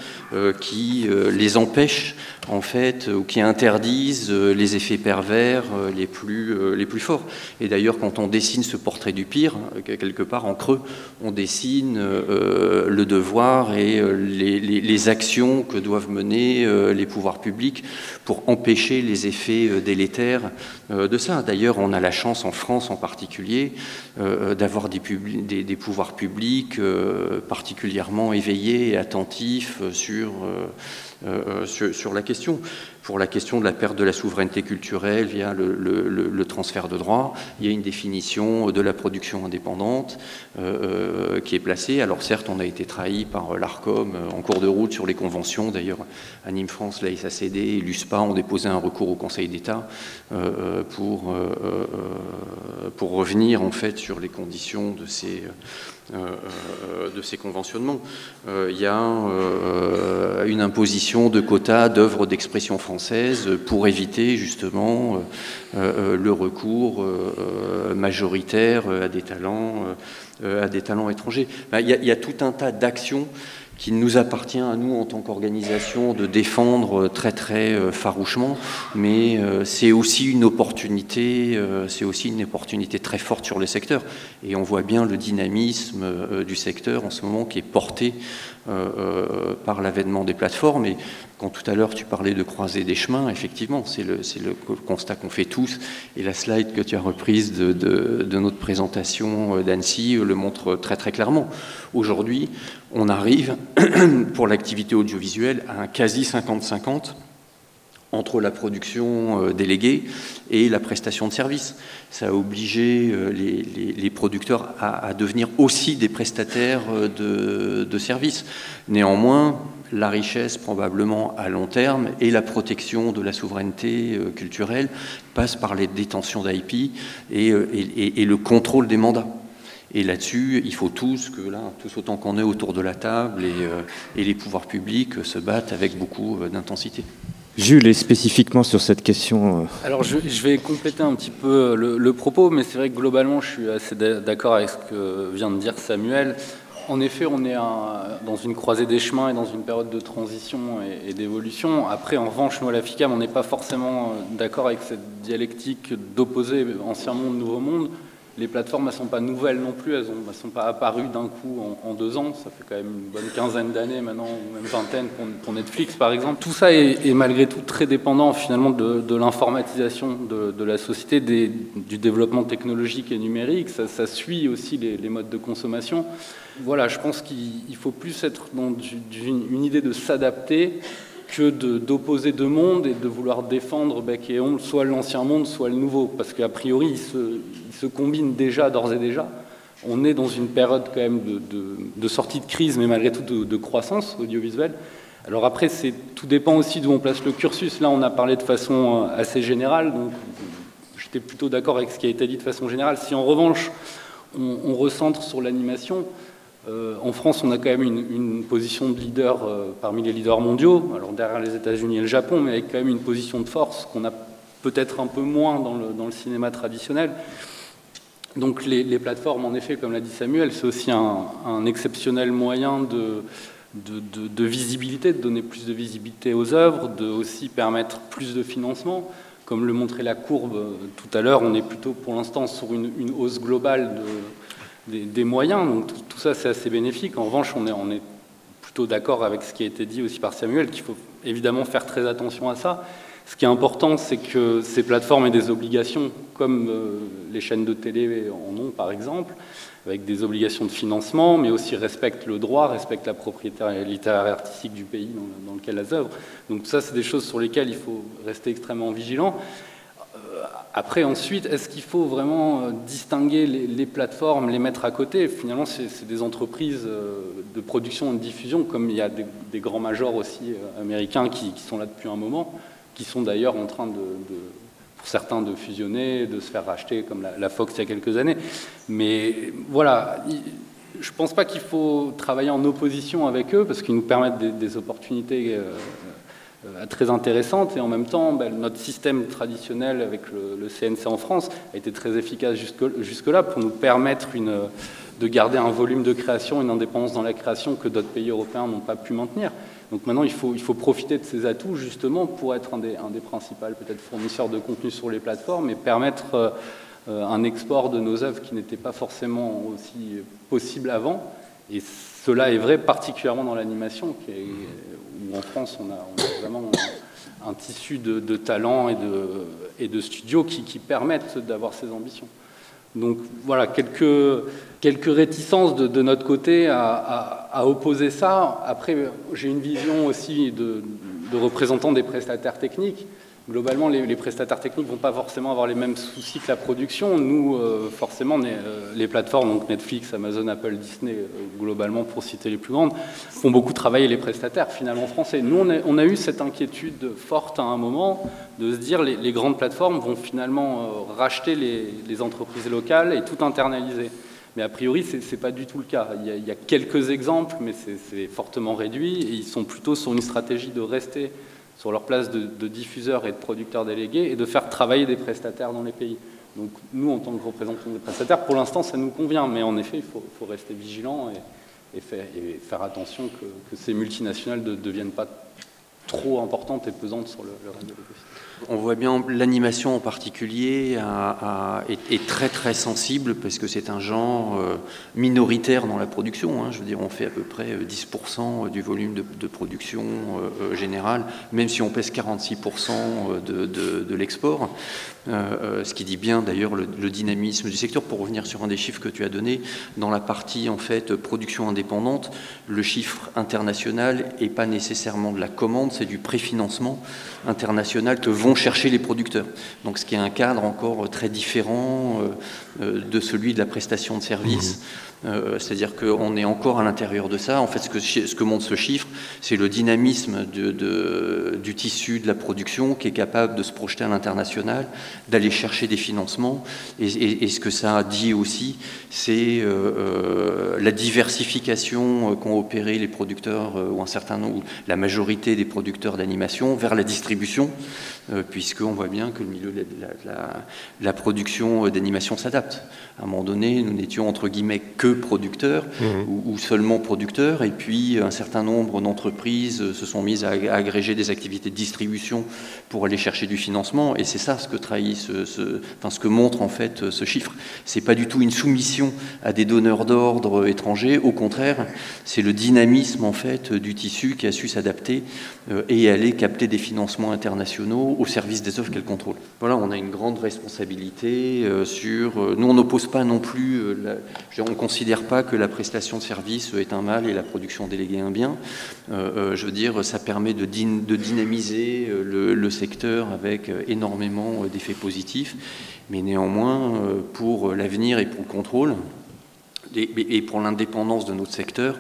qui les empêche en fait, ou qui interdisent les effets pervers les plus forts. Et d'ailleurs, quand on dessine ce portrait du pire, quelque part en creux, on dessine le devoir et les actions que doivent mener les pouvoirs publics pour empêcher les effets délétères de ça. D'ailleurs, on a la chance en France en particulier d'avoir des pouvoirs publics particulièrement éveillés et attentifs sur la question. Pour la question de la perte de la souveraineté culturelle via le transfert de droits, il y a une définition de la production indépendante qui est placée. Alors certes, on a été trahi par l'ARCOM en cours de route sur les conventions. D'ailleurs, Anime France, la SACD et l'USPA ont déposé un recours au Conseil d'État pour revenir en fait sur les conditions de ces conventionnements. Il y a une imposition de quotas d'œuvres d'expression française pour éviter justement le recours majoritaire à des talents étrangers. Il y a tout un tas d'actions qu'il nous appartient à nous en tant qu'organisation de défendre très très farouchement, mais c'est aussi une opportunité très forte sur le secteur. Et on voit bien le dynamisme du secteur en ce moment qui est porté par l'avènement des plateformes. Et quand tout à l'heure tu parlais de croiser des chemins, effectivement, c'est le constat qu'on fait tous. Et la slide que tu as reprise de notre présentation d'Annecy le montre très très clairement. Aujourd'hui, on arrive pour l'activité audiovisuelle à un quasi 50-50 entre la production déléguée et la prestation de service. Ça a obligé les producteurs à devenir aussi des prestataires de services. Néanmoins, la richesse, probablement à long terme, et la protection de la souveraineté culturelle passe par les détentions d'IP et le contrôle des mandats. Et là-dessus, il faut tous autant qu'on est autour de la table, et les pouvoirs publics se battent avec beaucoup d'intensité. Jules, et spécifiquement sur cette question... Alors je vais compléter un petit peu le propos, mais c'est vrai que globalement je suis assez d'accord avec ce que vient de dire Samuel. En effet, on est dans une croisée des chemins et dans une période de transition et d'évolution. Après, en revanche, nous à la FICAM, on n'est pas forcément d'accord avec cette dialectique d'opposer ancien monde, nouveau monde. Les plateformes, elles ne sont pas nouvelles non plus, elles ne sont pas apparues d'un coup en 2 ans. Ça fait quand même une bonne quinzaine d'années maintenant, ou même vingtaine pour Netflix par exemple. Tout ça est malgré tout très dépendant finalement de l'informatisation de la société, du développement technologique et numérique. Ça suit aussi les modes de consommation. Voilà, je pense qu'il faut plus être dans une idée de s'adapter que d'opposer 2 mondes et de vouloir défendre bec et ongle soit l'ancien monde, soit le nouveau. Parce qu'a priori, ils se combinent déjà, d'ores et déjà. On est dans une période quand même de sortie de crise, mais malgré tout de croissance audiovisuelle. Alors après, tout dépend aussi d'où on place le cursus. Là, on a parlé de façon assez générale, donc j'étais plutôt d'accord avec ce qui a été dit de façon générale. Si en revanche, on recentre sur l'animation, en France, on a quand même une position de leader parmi les leaders mondiaux, alors derrière les États-Unis et le Japon, mais avec quand même une position de force qu'on a peut-être un peu moins dans le cinéma traditionnel. Donc les plateformes, en effet, comme l'a dit Samuel, c'est aussi un exceptionnel moyen de visibilité, de donner plus de visibilité aux œuvres, de aussi permettre plus de financement. Comme le montrait la courbe tout à l'heure, on est plutôt pour l'instant sur une hausse globale des moyens, donc tout ça c'est assez bénéfique. En revanche, on est plutôt d'accord avec ce qui a été dit aussi par Samuel, qu'il faut évidemment faire très attention à ça. Ce qui est important, c'est que ces plateformes aient des obligations, comme les chaînes de télé en ont par exemple, avec des obligations de financement, mais aussi respectent le droit, respectent la propriété littéraire et artistique du pays dans lequel elles œuvrent. Donc ça, c'est des choses sur lesquelles il faut rester extrêmement vigilant. Après, ensuite, est-ce qu'il faut vraiment distinguer les plateformes, les mettre à côté? Finalement, c'est des entreprises de production et de diffusion, comme il y a des grands majors aussi américains qui sont là depuis un moment, qui sont d'ailleurs en train pour certains, de fusionner, de se faire racheter, comme la Fox il y a quelques années. Mais voilà, je ne pense pas qu'il faut travailler en opposition avec eux, parce qu'ils nous permettent des opportunités très intéressante, et en même temps notre système traditionnel avec le CNC en France a été très efficace jusque-là pour nous permettre de garder un volume de création, une indépendance dans la création que d'autres pays européens n'ont pas pu maintenir. Donc maintenant il faut profiter de ces atouts justement pour être un des principaux peut-être fournisseurs de contenu sur les plateformes et permettre un export de nos œuvres qui n'était pas forcément aussi possible avant. Et cela est vrai particulièrement dans l'animation, où en France on a vraiment un tissu de talents et de studios qui permettent d'avoir ces ambitions. Donc voilà, quelques réticences de notre côté à opposer ça. Après, j'ai une vision aussi de représentants des prestataires techniques. Globalement, les prestataires techniques ne vont pas forcément avoir les mêmes soucis que la production. Nous, forcément, les plateformes, donc Netflix, Amazon, Apple, Disney, globalement, pour citer les plus grandes, font beaucoup travailler les prestataires, finalement, français. Nous, on a eu cette inquiétude forte à un moment de se dire les grandes plateformes vont finalement racheter les entreprises locales et tout internaliser. Mais a priori, ce n'est pas du tout le cas. Il y a quelques exemples, mais c'est fortement réduit. Et ils sont plutôt sur une stratégie de rester sur leur place de diffuseurs et de producteurs délégués et de faire travailler des prestataires dans les pays. Donc nous, en tant que représentants des prestataires, pour l'instant, ça nous convient. Mais en effet, il faut rester vigilant et faire attention que ces multinationales ne deviennent pas trop importantes et pesantes sur le reste de l'écosystème. On voit bien l'animation en particulier est très très sensible parce que c'est un genre minoritaire dans la production. Je veux dire, on fait à peu près 10% du volume de production générale, même si on pèse 46% de l'export. Ce qui dit bien d'ailleurs le dynamisme du secteur. Pour revenir sur un des chiffres que tu as donné, dans la partie en fait production indépendante, le chiffre international n'est pas nécessairement de la commande, c'est du préfinancement international que vont chercher les producteurs. Donc ce qui est un cadre encore très différent de celui de la prestation de service. C'est-à-dire qu'on est encore à l'intérieur de ça. En fait, ce que montre ce chiffre, c'est le dynamisme du tissu de la production qui est capable de se projeter à l'international, d'aller chercher des financements. Et ce que ça dit aussi, c'est la diversification qu'ont opéré les producteurs, ou un certain nombre, la majorité des producteurs d'animation, vers la distribution, puisqu'on voit bien que le milieu de la production d'animation s'adapte. À un moment donné, nous n'étions entre guillemets que producteurs ou seulement producteurs, et puis un certain nombre d'entreprises se sont mises à agréger des activités de distribution pour aller chercher du financement, et c'est ça ce que trahit ce que montre en fait ce chiffre. C'est pas du tout une soumission à des donneurs d'ordre étrangers, au contraire, c'est le dynamisme en fait du tissu qui a su s'adapter et aller capter des financements internationaux au service des œuvres qu'elle contrôle. Voilà, on a une grande responsabilité nous on n'oppose pas non plus, on ne considère pas que la prestation de service est un mal et la production déléguée un bien. Je veux dire, ça permet de dynamiser le secteur avec énormément d'effets positifs, mais néanmoins, pour l'avenir et pour le contrôle, et pour l'indépendance de notre secteur,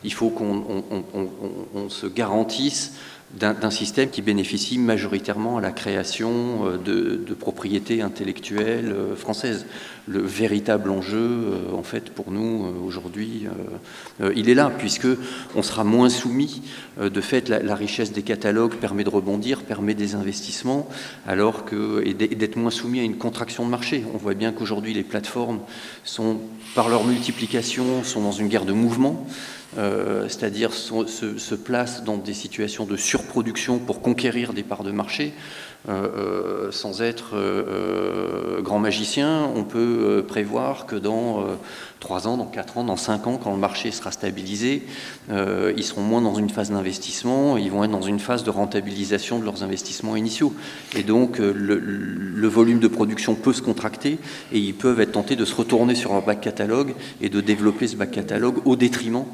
il faut qu'on se garantisse d'un système qui bénéficie majoritairement à la création de propriétés intellectuelles françaises. Le véritable enjeu, en fait, pour nous, aujourd'hui, il est là, puisqu'on sera moins soumis. De fait, la richesse des catalogues permet de rebondir, permet des investissements, et d'être moins soumis à une contraction de marché. On voit bien qu'aujourd'hui, les plateformes par leur multiplication, sont dans une guerre de mouvement. C'est-à-dire se placent dans des situations de surproduction pour conquérir des parts de marché. Sans être grand magicien, on peut prévoir que dans 3 ans, dans 4 ans, dans 5 ans, quand le marché sera stabilisé, ils seront moins dans une phase d'investissement, ils vont être dans une phase de rentabilisation de leurs investissements initiaux. Et donc, le volume de production peut se contracter et ils peuvent être tentés de se retourner sur leur back catalogue et de développer ce back catalogue au détriment.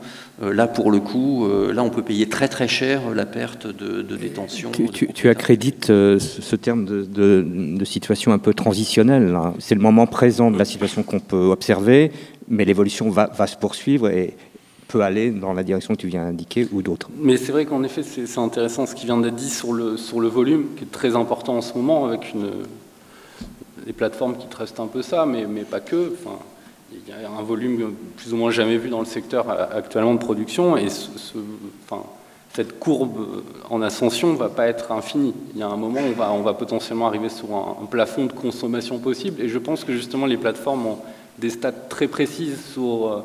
Là, pour le coup, on peut payer très très cher la perte de détention. Tu accrédites ce terme de situation un peu transitionnelle. C'est le moment présent de la situation qu'on peut observer, mais l'évolution va se poursuivre et peut aller dans la direction que tu viens d'indiquer ou d'autres. Mais c'est vrai qu'en effet, c'est intéressant ce qui vient d'être dit sur le volume, qui est très important en ce moment, avec les plateformes qui trustent un peu ça, mais pas que. Enfin, il y a un volume plus ou moins jamais vu dans le secteur actuellement de production, et cette courbe en ascension ne va pas être infinie. Il y a un moment où on va potentiellement arriver sur un plafond de consommation possible, et je pense que justement les plateformes ont des stats très précises sur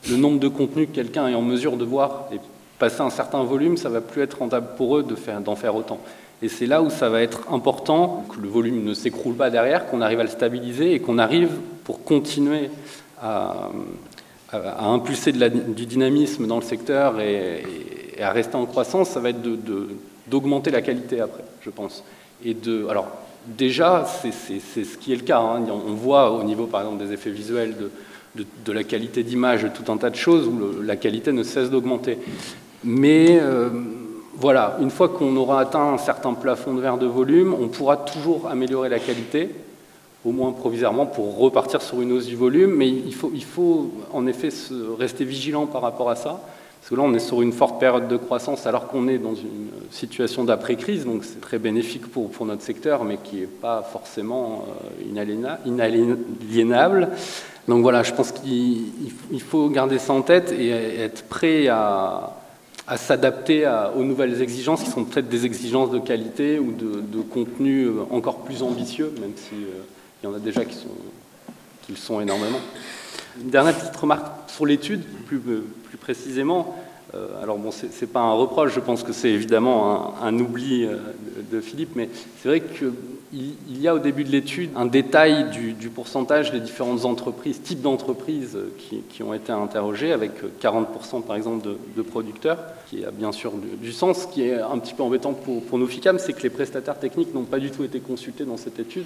le nombre de contenus que quelqu'un est en mesure de voir, et passer un certain volume, ça ne va plus être rentable pour eux d'en faire autant. Et c'est là où ça va être important que le volume ne s'écroule pas derrière, qu'on arrive à le stabiliser et qu'on arrive, pour continuer à impulser du dynamisme dans le secteur et à rester en croissance, ça va être d'augmenter la qualité après, je pense. Alors, déjà, c'est ce qui est le cas. Hein. On voit au niveau, par exemple, des effets visuels, de la qualité d'image, tout un tas de choses où la qualité ne cesse d'augmenter. Mais voilà, une fois qu'on aura atteint un certain plafond de verre de volume, on pourra toujours améliorer la qualité, au moins provisoirement, pour repartir sur une hausse du volume. Mais il faut en effet rester vigilant par rapport à ça. Parce que là, on est sur une forte période de croissance alors qu'on est dans une situation d'après-crise, donc c'est très bénéfique pour notre secteur, mais qui n'est pas forcément inaliénable. Donc voilà, je pense qu'il faut garder ça en tête et être prêt à s'adapter aux nouvelles exigences, qui sont peut-être des exigences de qualité ou de contenu encore plus ambitieux, même s'il y en a déjà qui le sont énormément. Une dernière petite remarque sur l'étude, plus précisément. Alors bon, c'est pas un reproche, je pense que c'est évidemment un oubli de Philippe, mais c'est vrai qu'il y a au début de l'étude un détail du pourcentage des différentes entreprises, types d'entreprises qui ont été interrogées, avec 40% par exemple de producteurs, qui a bien sûr du sens. Ce qui est un petit peu embêtant pour nos FICAM, c'est que les prestataires techniques n'ont pas du tout été consultés dans cette étude.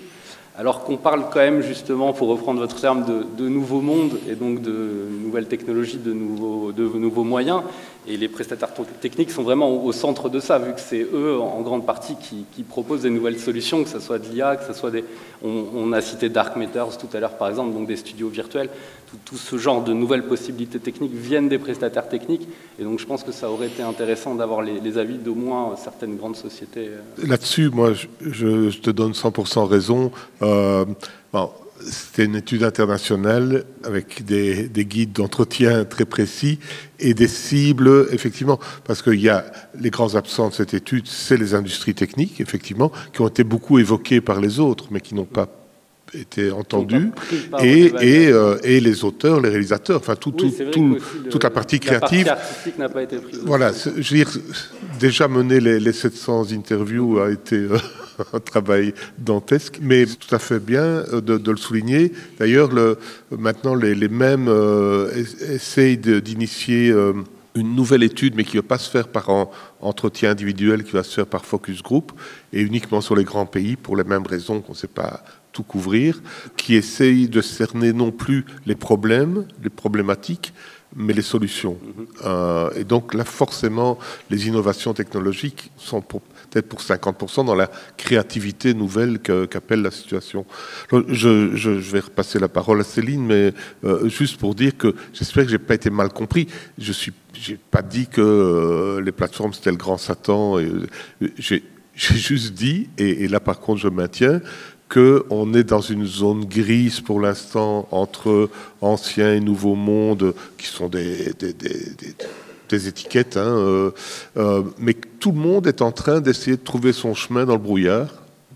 Alors qu'on parle quand même justement, pour reprendre votre terme, de nouveaux mondes et donc de nouvelles technologies, de nouveaux moyens. Et les prestataires techniques sont vraiment au centre de ça, vu que c'est eux, en grande partie, qui proposent des nouvelles solutions, que ce soit de l'IA, que ce soit des... On a cité Dark Matters tout à l'heure, par exemple, donc des studios virtuels. Tout ce genre de nouvelles possibilités techniques viennent des prestataires techniques. Et donc je pense que ça aurait été intéressant d'avoir les avis d'au moins certaines grandes sociétés. Là-dessus, moi, je te donne 100% raison. Bon, c'était une étude internationale avec des guides d'entretien très précis et des cibles, effectivement, parce qu'il y a les grands absents de cette étude, c'est les industries techniques, effectivement, qui ont été beaucoup évoquées par les autres, mais qui n'ont pas été entendus, et les auteurs, les réalisateurs, enfin toute la partie créative. La partie artistique n'a pas été prise. Voilà, je veux dire, déjà mener les 700 interviews a été un travail dantesque, mais c'est tout à fait bien de le souligner. D'ailleurs, maintenant, les mêmes essayent d'initier une nouvelle étude, mais qui ne va pas se faire par entretien individuel, qui va se faire par focus group, et uniquement sur les grands pays, pour les mêmes raisons qu'on ne sait pas tout couvrir, qui essaye de cerner non plus les problèmes, les problématiques, mais les solutions. Et donc là, forcément, les innovations technologiques sont peut-être pour 50% dans la créativité nouvelle qu'appelle la situation. Je vais repasser la parole à Céline, mais juste pour dire que j'espère que j'ai pas été mal compris. J'ai pas dit que les plateformes c'était le grand Satan. J'ai juste dit, et là par contre je maintiens, qu'on est dans une zone grise pour l'instant entre ancien et nouveau monde, qui sont des étiquettes, mais tout le monde est en train d'essayer de trouver son chemin dans le brouillard.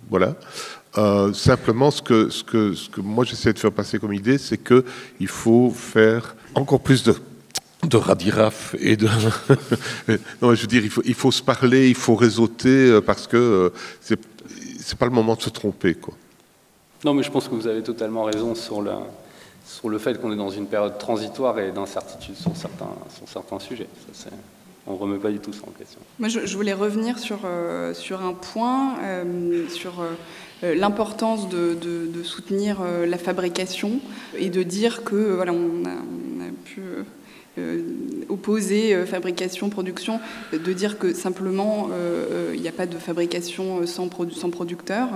Voilà. Simplement, ce que moi j'essaie de faire passer comme idée, c'est qu'il faut faire encore plus de radiraf et de... non, je veux dire, il faut se parler, il faut réseauter, parce que c'est pas le moment de se tromper, quoi. Non, mais je pense que vous avez totalement raison sur le fait qu'on est dans une période transitoire et d'incertitude sur certains sujets. Ça, on ne remet pas du tout ça en question. Moi, je voulais revenir sur un point, sur l'importance de soutenir la fabrication et de dire que voilà, on a pu opposer fabrication, production, de dire que simplement il n'y a pas de fabrication sans producteur,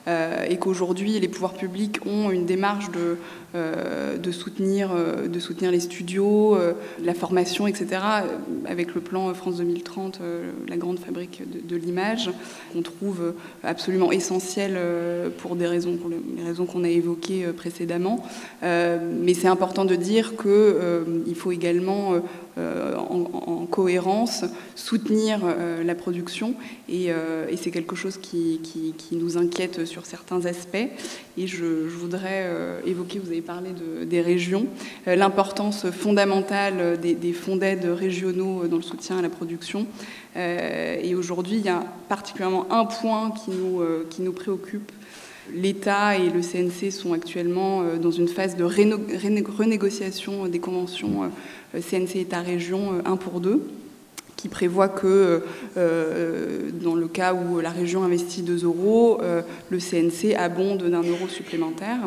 et qu'aujourd'hui les pouvoirs publics ont une démarche de soutenir les studios, la formation, etc. Avec le plan France 2030, la grande fabrique de l'image, qu'on trouve absolument essentielle pour les raisons qu'on a évoquées précédemment. Mais c'est important de dire qu'il faut également en cohérence soutenir la production, et c'est quelque chose qui nous inquiète sur certains aspects. Et je voudrais évoquer, vous avez parlé des régions, l'importance fondamentale des fonds d'aide régionaux dans le soutien à la production. Et aujourd'hui, il y a particulièrement un point qui nous préoccupe. L'État et le CNC sont actuellement dans une phase de renégociation des conventions CNC État-Région 1 pour 2, qui prévoit que dans le cas où la région investit 2 €, le CNC abonde d'1 € supplémentaire.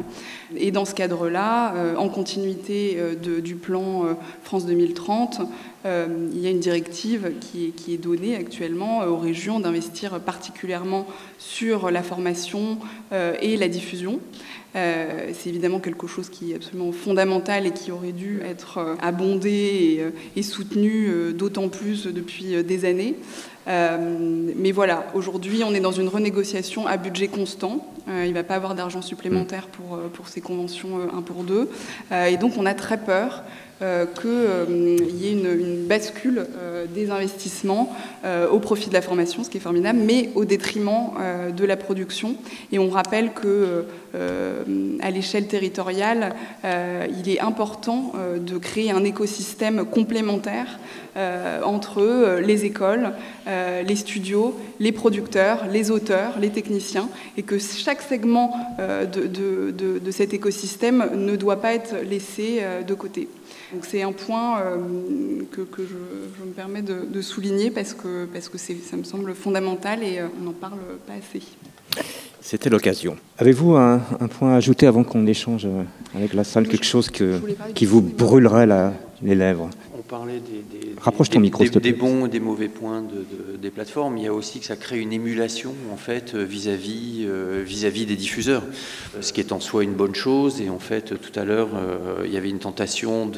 Et dans ce cadre-là, en continuité du plan France 2030, il y a une directive qui est donnée actuellement aux régions d'investir particulièrement sur la formation et la diffusion. C'est évidemment quelque chose qui est absolument fondamental et qui aurait dû être abondé et soutenu d'autant plus depuis des années. Mais voilà, aujourd'hui, on est dans une renégociation à budget constant. Il ne va pas avoir d'argent supplémentaire pour ces conventions 1 pour 2. Et donc, on a très peur qu'il y ait une bascule des investissements au profit de la formation, ce qui est formidable, mais au détriment de la production. Et on rappelle qu'à l'échelle territoriale, il est important de créer un écosystème complémentaire entre les écoles, les studios, les producteurs, les auteurs, les techniciens, et que chaque segment de cet écosystème ne doit pas être laissé de côté. Donc c'est un point que je me permets de souligner parce que ça me semble fondamental et on n'en parle pas assez. C'était l'occasion. Avez-vous un point à ajouter avant qu'on échange avec la salle, quelque chose qui vous brûlerait les lèvres? On parlait Rapproche ton micro, s'il te plaît. des bons et des mauvais points des plateformes. Il y a aussi que ça crée une émulation en fait vis-à-vis des diffuseurs, ce qui est en soi une bonne chose. Et en fait, tout à l'heure, il y avait une tentation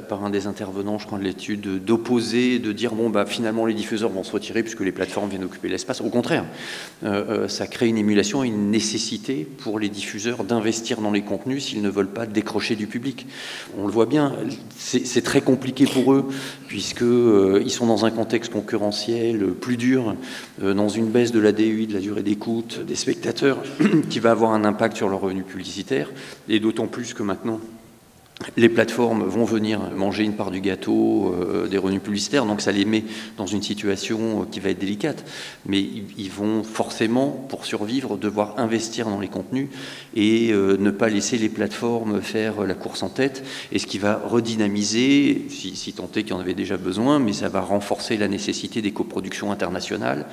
par un des intervenants, je crois, de l'étude, d'opposer, de dire bon bah finalement les diffuseurs vont se retirer puisque les plateformes viennent occuper l'espace. Au contraire, ça crée une émulation et une nécessité pour les diffuseurs d'investir dans les contenus s'ils ne veulent pas décrocher du public. On le voit bien, c'est très compliqué pour eux puisqu'ils sont dans un contexte concurrentiel plus dur, dans une baisse de la DUI, de la durée d'écoute des spectateurs, qui va avoir un impact sur leurs revenus publicitaires, et d'autant plus que maintenant, les plateformes vont venir manger une part du gâteau des revenus publicitaires, donc ça les met dans une situation qui va être délicate. Mais ils vont forcément, pour survivre, devoir investir dans les contenus et ne pas laisser les plateformes faire la course en tête. Et ce qui va redynamiser, si tant est qu'il y en avait déjà besoin, mais ça va renforcer la nécessité des coproductions internationales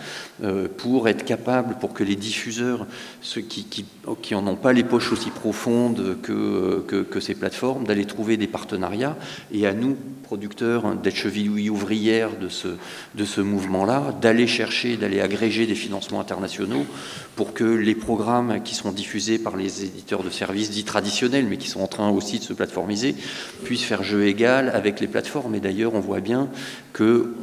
pour être capable, pour que les diffuseurs, ceux qui n'en ont pas les poches aussi profondes que ces plateformes, d'aller trouver des partenariats, et à nous, producteurs, d'être cheville ouvrière de ce mouvement-là, d'aller chercher, d'aller agréger des financements internationaux pour que les programmes qui sont diffusés par les éditeurs de services dits traditionnels, mais qui sont en train aussi de se plateformiser, puissent faire jeu égal avec les plateformes. Et d'ailleurs, on voit bien que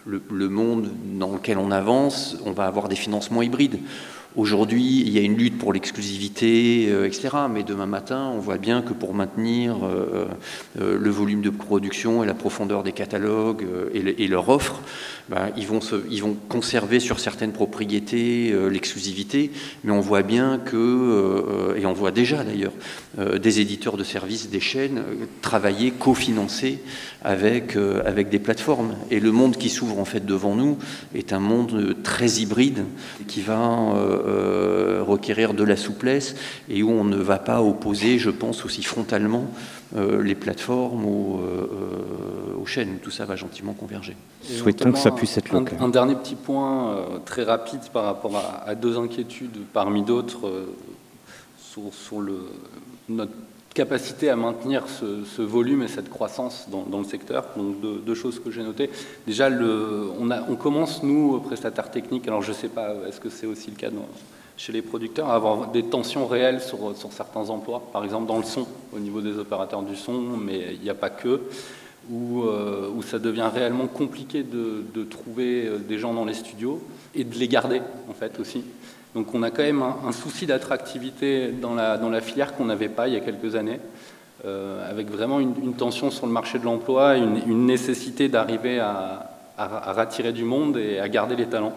le monde dans lequel on avance, on va avoir des financements hybrides. Aujourd'hui, il y a une lutte pour l'exclusivité, etc. Mais demain matin, on voit bien que pour maintenir le volume de production et la profondeur des catalogues et leur offre, ils vont conserver sur certaines propriétés l'exclusivité. Mais on voit bien que, et on voit déjà d'ailleurs, des éditeurs de services, des chaînes, travailler, cofinancer avec des plateformes. Et le monde qui s'ouvre en fait devant nous est un monde très hybride qui va requérir de la souplesse et où on ne va pas opposer, je pense, aussi frontalement les plateformes aux chaînes. Tout ça va gentiment converger. Souhaitons que ça puisse être le cas. Un dernier petit point très rapide par rapport à deux inquiétudes parmi d'autres sur notre capacité à maintenir ce volume et cette croissance dans le secteur. Donc deux choses que j'ai notées. Déjà, on commence, nous, prestataires techniques, alors je ne sais pas, est-ce que c'est aussi le cas chez les producteurs, à avoir des tensions réelles sur certains emplois, par exemple dans le son, au niveau des opérateurs du son, mais il n'y a pas que, où ça devient réellement compliqué de trouver des gens dans les studios et de les garder, en fait, aussi. Donc on a quand même un souci d'attractivité dans la filière qu'on n'avait pas il y a quelques années, avec vraiment une tension sur le marché de l'emploi, une nécessité d'arriver à rattirer du monde et à garder les talents.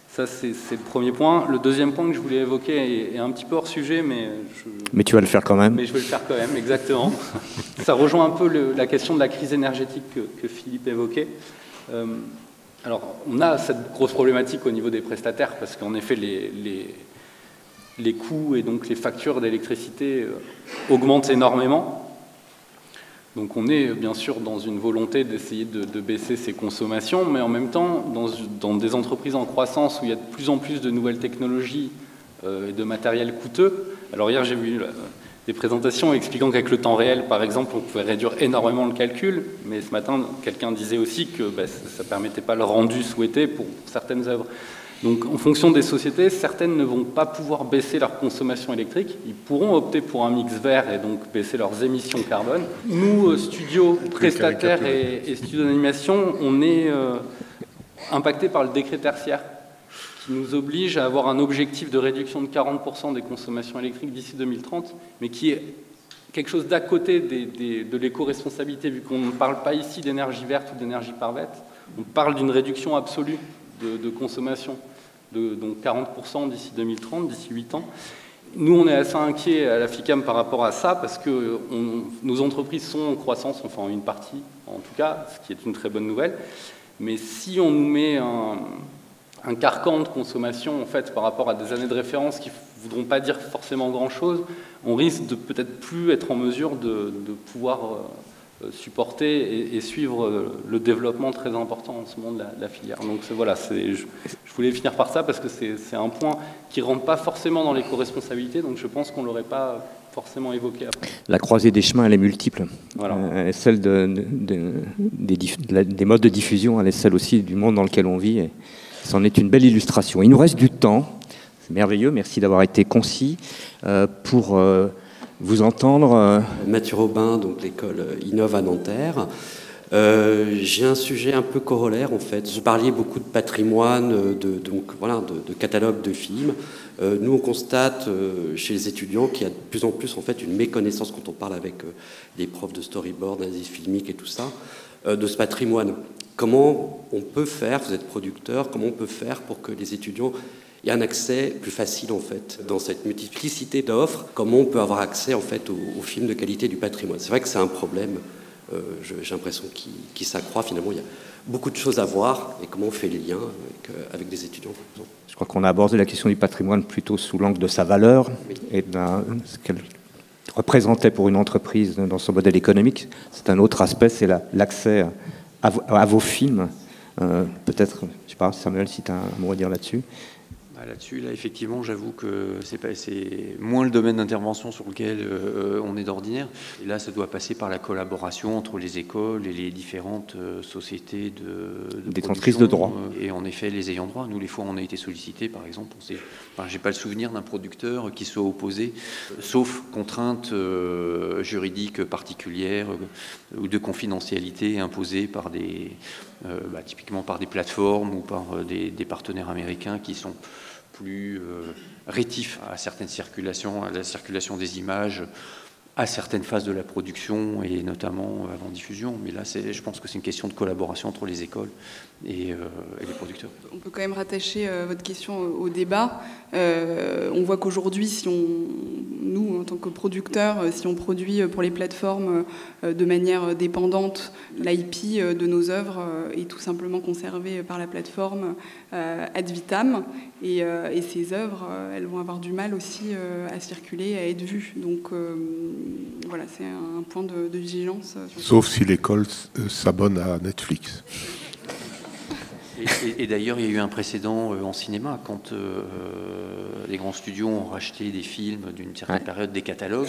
Ça, c'est le premier point. Le deuxième point que je voulais évoquer est un petit peu hors sujet, mais tu vas le faire quand même. Mais je vais le faire quand même, exactement. Ça rejoint un peu la question de la crise énergétique que Philippe évoquait. Alors, on a cette grosse problématique au niveau des prestataires, parce qu'en effet, les coûts et donc les factures d'électricité augmentent énormément. Donc on est bien sûr dans une volonté d'essayer de baisser ses consommations, mais en même temps, dans des entreprises en croissance où il y a de plus en plus de nouvelles technologies et de matériel coûteux. Alors hier, j'ai vu des présentations expliquant qu'avec le temps réel, par exemple, on pouvait réduire énormément le calcul, mais ce matin, quelqu'un disait aussi que ça ne permettait pas le rendu souhaité pour certaines œuvres. Donc, en fonction des sociétés, certaines ne vont pas pouvoir baisser leur consommation électrique. Ils pourront opter pour un mix vert et donc baisser leurs émissions carbone. Nous, studios prestataires et studios d'animation, on est impactés par le décret tertiaire qui nous oblige à avoir un objectif de réduction de 40% des consommations électriques d'ici 2030, mais qui est quelque chose d'à côté de l'éco-responsabilité, vu qu'on ne parle pas ici d'énergie verte ou d'énergie par verte, on parle d'une réduction absolue de consommation, donc 40% d'ici 2030, d'ici 8 ans. Nous, on est assez inquiets à la FICAM par rapport à ça, parce que nos entreprises sont en croissance, enfin une partie en tout cas, ce qui est une très bonne nouvelle. Mais si on nous met un carcan de consommation en fait, par rapport à des années de référence qui ne voudront pas dire forcément grand-chose, on risque de peut-être plus être en mesure de pouvoir supporter et suivre le développement très important en ce moment de la filière. Donc voilà, je voulais finir par ça parce que c'est un point qui ne rentre pas forcément dans l'éco-responsabilité, donc je pense qu'on ne l'aurait pas forcément évoqué après. La croisée des chemins, elle est multiple. Voilà. Celle des modes de diffusion, elle est celle aussi du monde dans lequel on vit. Et c'en est une belle illustration. Il nous reste du temps. C'est merveilleux. Merci d'avoir été concis pour vous entendre. Mathieu Robin, donc l'école Innov à Nanterre. J'ai un sujet un peu corollaire en fait. Vous parliez beaucoup de patrimoine, de catalogue de films. Nous, on constate chez les étudiants qu'il y a de plus en plus en fait une méconnaissance quand on parle avec des profs de storyboard, d'analyse filmique et tout ça, de ce patrimoine. Comment on peut faire, vous êtes producteur, comment on peut faire pour que les étudiants aient un accès plus facile en fait dans cette multiplicité d'offres? Comment on peut avoir accès en fait aux films de qualité du patrimoine? C'est vrai que c'est un problème. J'ai l'impression qu'il s'accroît. Finalement, il y a beaucoup de choses à voir. Et comment on fait les liens avec des étudiants? Je crois qu'on a abordé la question du patrimoine plutôt sous l'angle de sa valeur et de ce qu'elle représentait pour une entreprise dans son modèle économique. C'est un autre aspect, c'est l'accès à vos films. Peut-être, je ne sais pas, Samuel, si tu as un mot à dire là-dessus. Là-dessus, là, effectivement, j'avoue que c'est moins le domaine d'intervention sur lequel on est d'ordinaire. Et là, ça doit passer par la collaboration entre les écoles et les différentes sociétés de détentrices de droits. Et en effet, les ayants droit. Nous, les fois où on a été sollicités, par exemple, j'ai pas le souvenir d'un producteur qui soit opposé, sauf contraintes juridiques particulières ou de confidentialité imposées par typiquement par des plateformes ou par des partenaires américains qui sont plus rétifs à certaines circulations, à la circulation des images, à certaines phases de la production et notamment avant diffusion. Mais là, je pense que c'est une question de collaboration entre les écoles et les producteurs. On peut quand même rattacher votre question au débat. On voit qu'aujourd'hui, nous, en tant que producteurs, si on produit pour les plateformes de manière dépendante, l'IP de nos œuvres est tout simplement conservé par la plateforme ad vitam. Et ces œuvres, elles vont avoir du mal aussi à circuler, à être vues. Donc voilà, c'est un point de vigilance. Sauf si l'école s'abonne à Netflix. Et d'ailleurs, il y a eu un précédent en cinéma, quand les grands studios ont racheté des films d'une certaine période, des catalogues,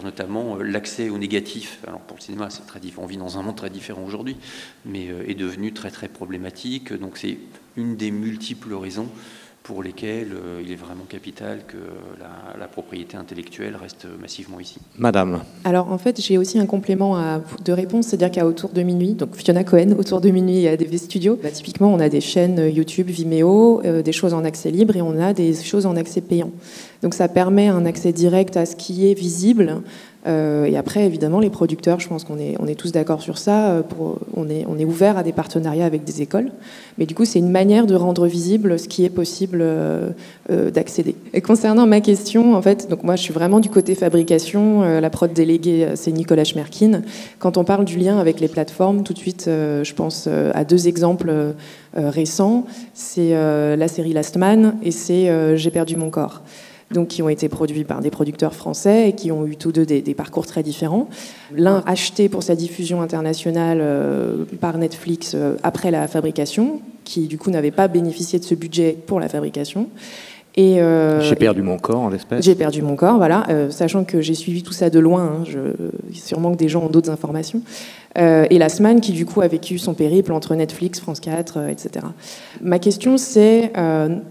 notamment l'accès au négatif. Alors pour le cinéma, c'est très différent. On vit dans un monde très différent aujourd'hui, mais est devenu très très problématique. Donc c'est une des multiples raisons pour lesquelles il est vraiment capital que la propriété intellectuelle reste massivement ici. Madame. Alors en fait, j'ai aussi un complément de réponse, c'est-à-dire qu'à autour de minuit, donc Fiona Cohen, autour de minuit à DV Studio, typiquement on a des chaînes YouTube, Vimeo, des choses en accès libre et on a des choses en accès payant. Donc ça permet un accès direct à ce qui est visible. Et après, évidemment, les producteurs, je pense qu'on est tous d'accord sur ça, on est ouvert à des partenariats avec des écoles, mais du coup, c'est une manière de rendre visible ce qui est possible d'accéder. Et concernant ma question, en fait, donc moi, je suis vraiment du côté fabrication, la prod déléguée, c'est Nicolas Schmerkin. Quand on parle du lien avec les plateformes, tout de suite, je pense à deux exemples récents, c'est la série Last Man et c'est J'ai perdu mon corps. Donc, qui ont été produits par des producteurs français et qui ont eu tous deux des parcours très différents. L'un acheté pour sa diffusion internationale par Netflix après la fabrication, qui du coup n'avait pas bénéficié de ce budget pour la fabrication. J'ai perdu mon corps, en l'espèce. J'ai perdu mon corps, voilà, sachant que j'ai suivi tout ça de loin, sûrement que des gens ont d'autres informations. Et Last Man, qui du coup a vécu son périple entre Netflix, France 4, etc. Ma question, c'est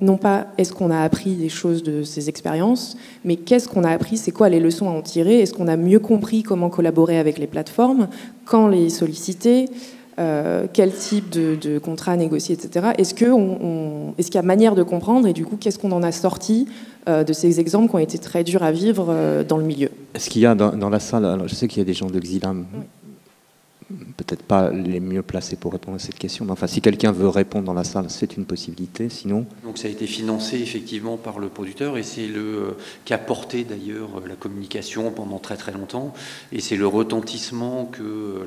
non pas est-ce qu'on a appris des choses de ces expériences, mais qu'est-ce qu'on a appris, c'est quoi les leçons à en tirer? Est-ce qu'on a mieux compris comment collaborer avec les plateformes, quand les solliciter, quel type de contrat négocier, etc. Est-ce qu'il y a manière de comprendre et du coup, qu'est-ce qu'on en a sorti de ces exemples qui ont été très durs à vivre dans le milieu? Est-ce qu'il y a dans la salle, alors je sais qu'il y a des gens de Xilam, peut-être pas les mieux placés pour répondre à cette question. Mais enfin, si quelqu'un veut répondre dans la salle, c'est une possibilité. Sinon, donc ça a été financé effectivement par le producteur et c'est qui a porté d'ailleurs la communication pendant très très longtemps. Et c'est le retentissement que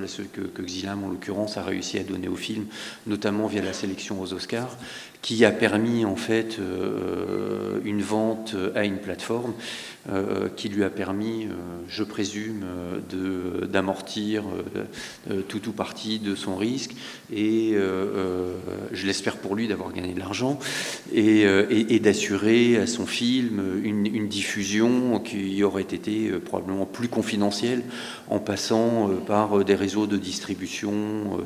Xilam en l'occurrence a réussi à donner au film, notamment via la sélection aux Oscars, qui a permis en fait une vente à une plateforme qui lui a permis, je présume, d'amortir tout ou partie de son risque et je l'espère pour lui d'avoir gagné de l'argent et d'assurer à son film une diffusion qui aurait été probablement plus confidentielle en passant par des réseaux de distribution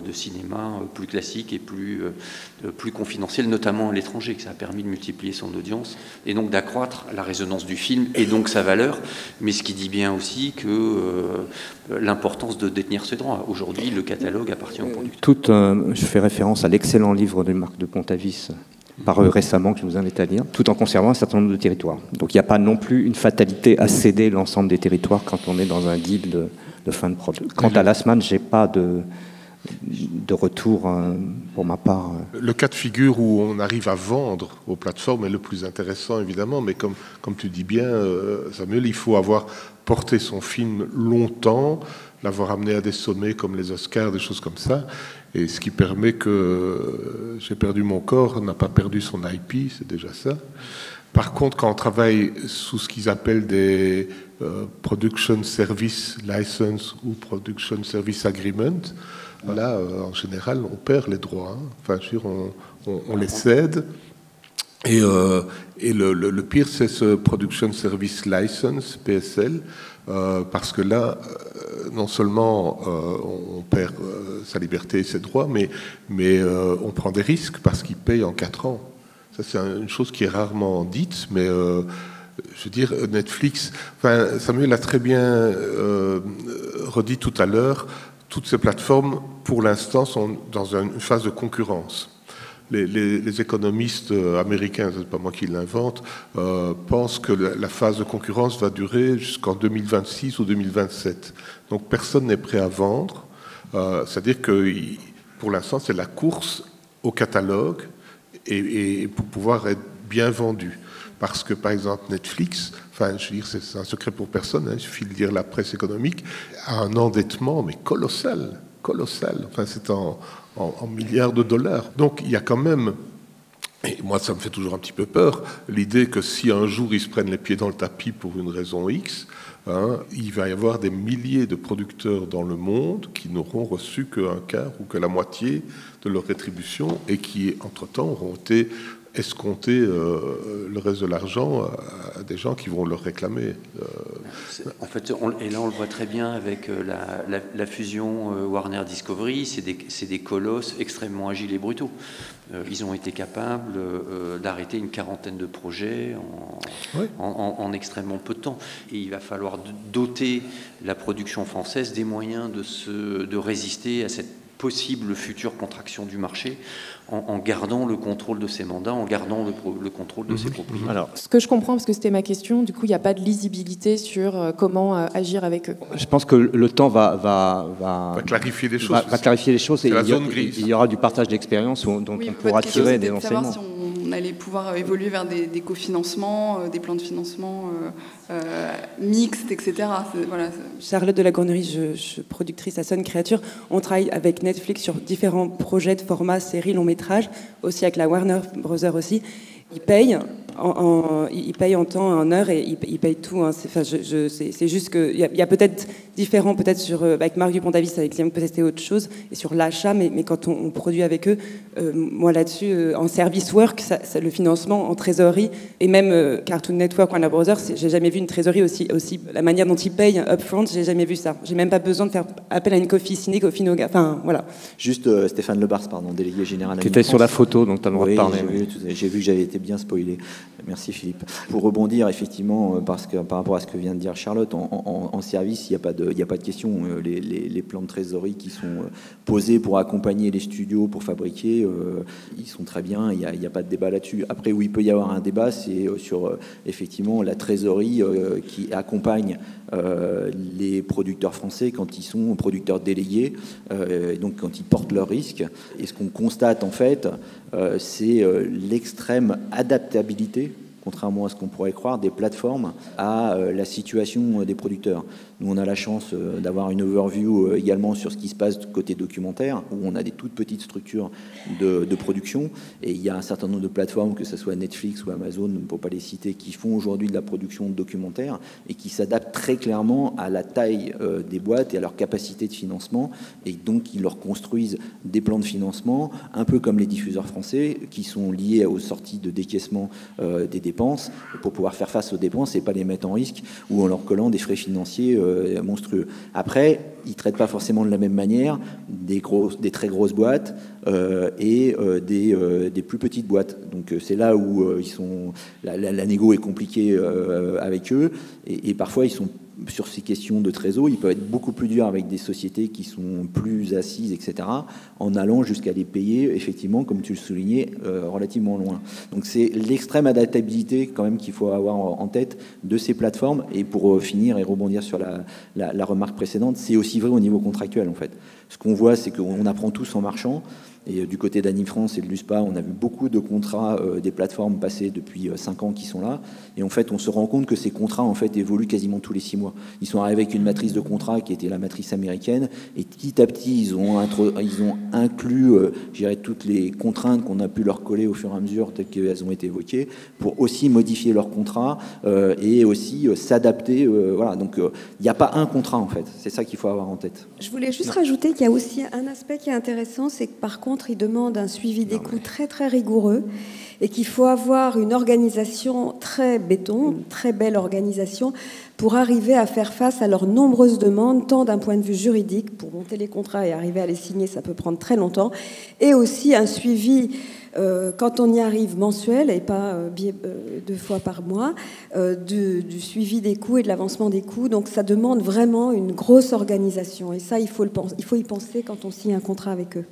de cinéma plus classiques et plus confidentiels, notamment à l'étranger, que ça a permis de multiplier son audience et donc d'accroître la résonance du film et donc sa valeur, mais ce qui dit bien aussi que l'importance de détenir ses droits. Aujourd'hui, le catalogue appartient au producteur. Je fais référence à l'excellent livre de Marc de Pontavis, paru récemment, que je vous invite à lire, tout en conservant un certain nombre de territoires. Donc il n'y a pas non plus une fatalité à céder l'ensemble des territoires quand on est dans un deal de fin de prod. Quant à Last Man, je n'ai pas de retour pour ma part. Le cas de figure où on arrive à vendre aux plateformes est le plus intéressant, évidemment, mais comme tu dis bien, Samuel, il faut avoir porté son film longtemps, l'avoir amené à des sommets comme les Oscars, des choses comme ça, et ce qui permet que J'ai perdu mon corps n'a pas perdu son IP, c'est déjà ça. Par contre, quand on travaille sous ce qu'ils appellent des Production Service License ou Production Service Agreement, là, en général, on perd les droits. Hein. Enfin, je veux dire, on les cède. Et le pire, c'est ce Production Service License, PSL, parce que là, non seulement on perd sa liberté et ses droits, mais on prend des risques parce qu'il paye en 4 ans. Ça, c'est une chose qui est rarement dite, mais je veux dire, Netflix... Enfin, Samuel a très bien redit tout à l'heure, toutes ces plateformes, pour l'instant, sont dans une phase de concurrence. Les économistes américains, c'est pas moi qui l'invente, pensent que la phase de concurrence va durer jusqu'en 2026 ou 2027. Donc personne n'est prêt à vendre. C'est-à-dire que pour l'instant, c'est la course au catalogue et pour pouvoir être bien vendu. Parce que, par exemple, Netflix, enfin, je veux dire, c'est un secret pour personne, hein, il suffit de lire la presse économique, a un endettement, mais colossal. Enfin, c'est en milliards de dollars. Donc, il y a quand même, et moi, ça me fait toujours un petit peu peur, l'idée que si un jour ils se prennent les pieds dans le tapis pour une raison X, hein, il va y avoir des milliers de producteurs dans le monde qui n'auront reçu qu'un quart ou que la moitié de leur rétribution et qui, entre-temps, auront été escompter le reste de l'argent à des gens qui vont leur réclamer. En fait, et là on le voit très bien avec la fusion Warner Discovery, c'est des colosses extrêmement agiles et brutaux. Ils ont été capables d'arrêter une 40aine de projets en extrêmement peu de temps. Et il va falloir doter la production française des moyens de résister à cette possible future contraction du marché en gardant le contrôle de ses mandats, en gardant le contrôle de ses propriétés. Alors, ce que je comprends, parce que c'était ma question, du coup, il n'y a pas de lisibilité sur comment agir avec eux. Je pense que le temps va clarifier les choses. Va clarifier les choses et la zone grise. Il y aura du partage d'expérience dont on pourra tirer des enseignements. Savoir si on allait pouvoir évoluer vers des cofinancements, des plans de financement mixtes, etc. Voilà. Charlotte de la Gournerie, je suis productrice à Sun Creature. On travaille avec Netflix sur différents projets de format, séries, longs métrages, aussi avec la Warner Brothers aussi. Ils payent en temps, en heure, et ils payent tout. Hein. C'est juste qu'il y a peut-être différent, peut-être avec Marc Dupont-Davis, avec Liam, peut-être c'était autre chose, et sur l'achat, mais quand on produit avec eux, moi là-dessus, en service work, le financement en trésorerie, et même Cartoon Network, Warner Brothers, j'ai jamais vu une trésorerie aussi, la manière dont ils payent upfront, j'ai jamais vu ça. J'ai même pas besoin de faire appel à une Cofi-Ciné, Cofi-Noga, enfin voilà. Juste Stéphane Lebars, délégué général. Qui était sur la photo, donc tu as le droit de parler. J'ai vu que j'avais été bien spoilé. Merci Philippe. Pour rebondir effectivement, parce que par rapport à ce que vient de dire Charlotte, en service, il n'y a pas de question. Les plans de trésorerie qui sont posés pour accompagner les studios, pour fabriquer, ils sont très bien, il n'y a pas de débat là-dessus. Après, où il peut y avoir un débat, c'est sur effectivement la trésorerie qui accompagne les producteurs français quand ils sont producteurs délégués, donc quand ils portent leurs risques. Et ce qu'on constate en fait, c'est l'extrême adaptabilité, contrairement à ce qu'on pourrait croire, des plateformes à la situation des producteurs. Nous, on a la chance d'avoir une overview également sur ce qui se passe du côté documentaire, où on a des toutes petites structures de production, et il y a un certain nombre de plateformes, que ce soit Netflix ou Amazon, pour ne pas les citer, qui font aujourd'hui de la production de documentaires et qui s'adaptent très clairement à la taille des boîtes et à leur capacité de financement, et donc ils leur construisent des plans de financement, un peu comme les diffuseurs français, qui sont liés aux sorties de décaissement des dépenses, pour pouvoir faire face aux dépenses et pas les mettre en risque, ou en leur collant des frais financiers monstrueux. Après, ils ne traitent pas forcément de la même manière des très grosses boîtes et des plus petites boîtes. Donc c'est là où la négo est compliquée avec eux, et parfois ils sont sur ces questions de trésor, ils peuvent être beaucoup plus durs avec des sociétés qui sont plus assises, etc., en allant jusqu'à les payer, effectivement, comme tu le soulignais, relativement loin. Donc c'est l'extrême adaptabilité quand même qu'il faut avoir en tête de ces plateformes. Et pour finir et rebondir sur la remarque précédente, c'est aussi vrai au niveau contractuel, en fait. Ce qu'on voit, c'est qu'on apprend tous en marchant. Et du côté d'Anime France et de l'USPA, on a vu beaucoup de contrats des plateformes passer depuis 5 ans qui sont là. Et en fait, on se rend compte que ces contrats en fait évoluent quasiment tous les 6 mois. Ils sont arrivés avec une matrice de contrat qui était la matrice américaine. Et petit à petit, ils ont inclus je dirais, toutes les contraintes qu'on a pu leur coller au fur et à mesure, telles qu'elles ont été évoquées, pour aussi modifier leurs contrats et aussi s'adapter. Voilà. Donc, il n'y a pas un contrat, en fait. C'est ça qu'il faut avoir en tête. Je voulais juste rajouter qu'il y a aussi un aspect qui est intéressant, c'est que par contre, il demande un suivi des coûts très très rigoureux et qu'il faut avoir une organisation très béton, une très belle organisation pour arriver à faire face à leurs nombreuses demandes, tant d'un point de vue juridique, pour monter les contrats et arriver à les signer, ça peut prendre très longtemps, et aussi un suivi quand on y arrive mensuel et pas 2 fois par mois, du suivi des coûts et de l'avancement des coûts. Donc ça demande vraiment une grosse organisation et ça, il faut y penser quand on signe un contrat avec eux.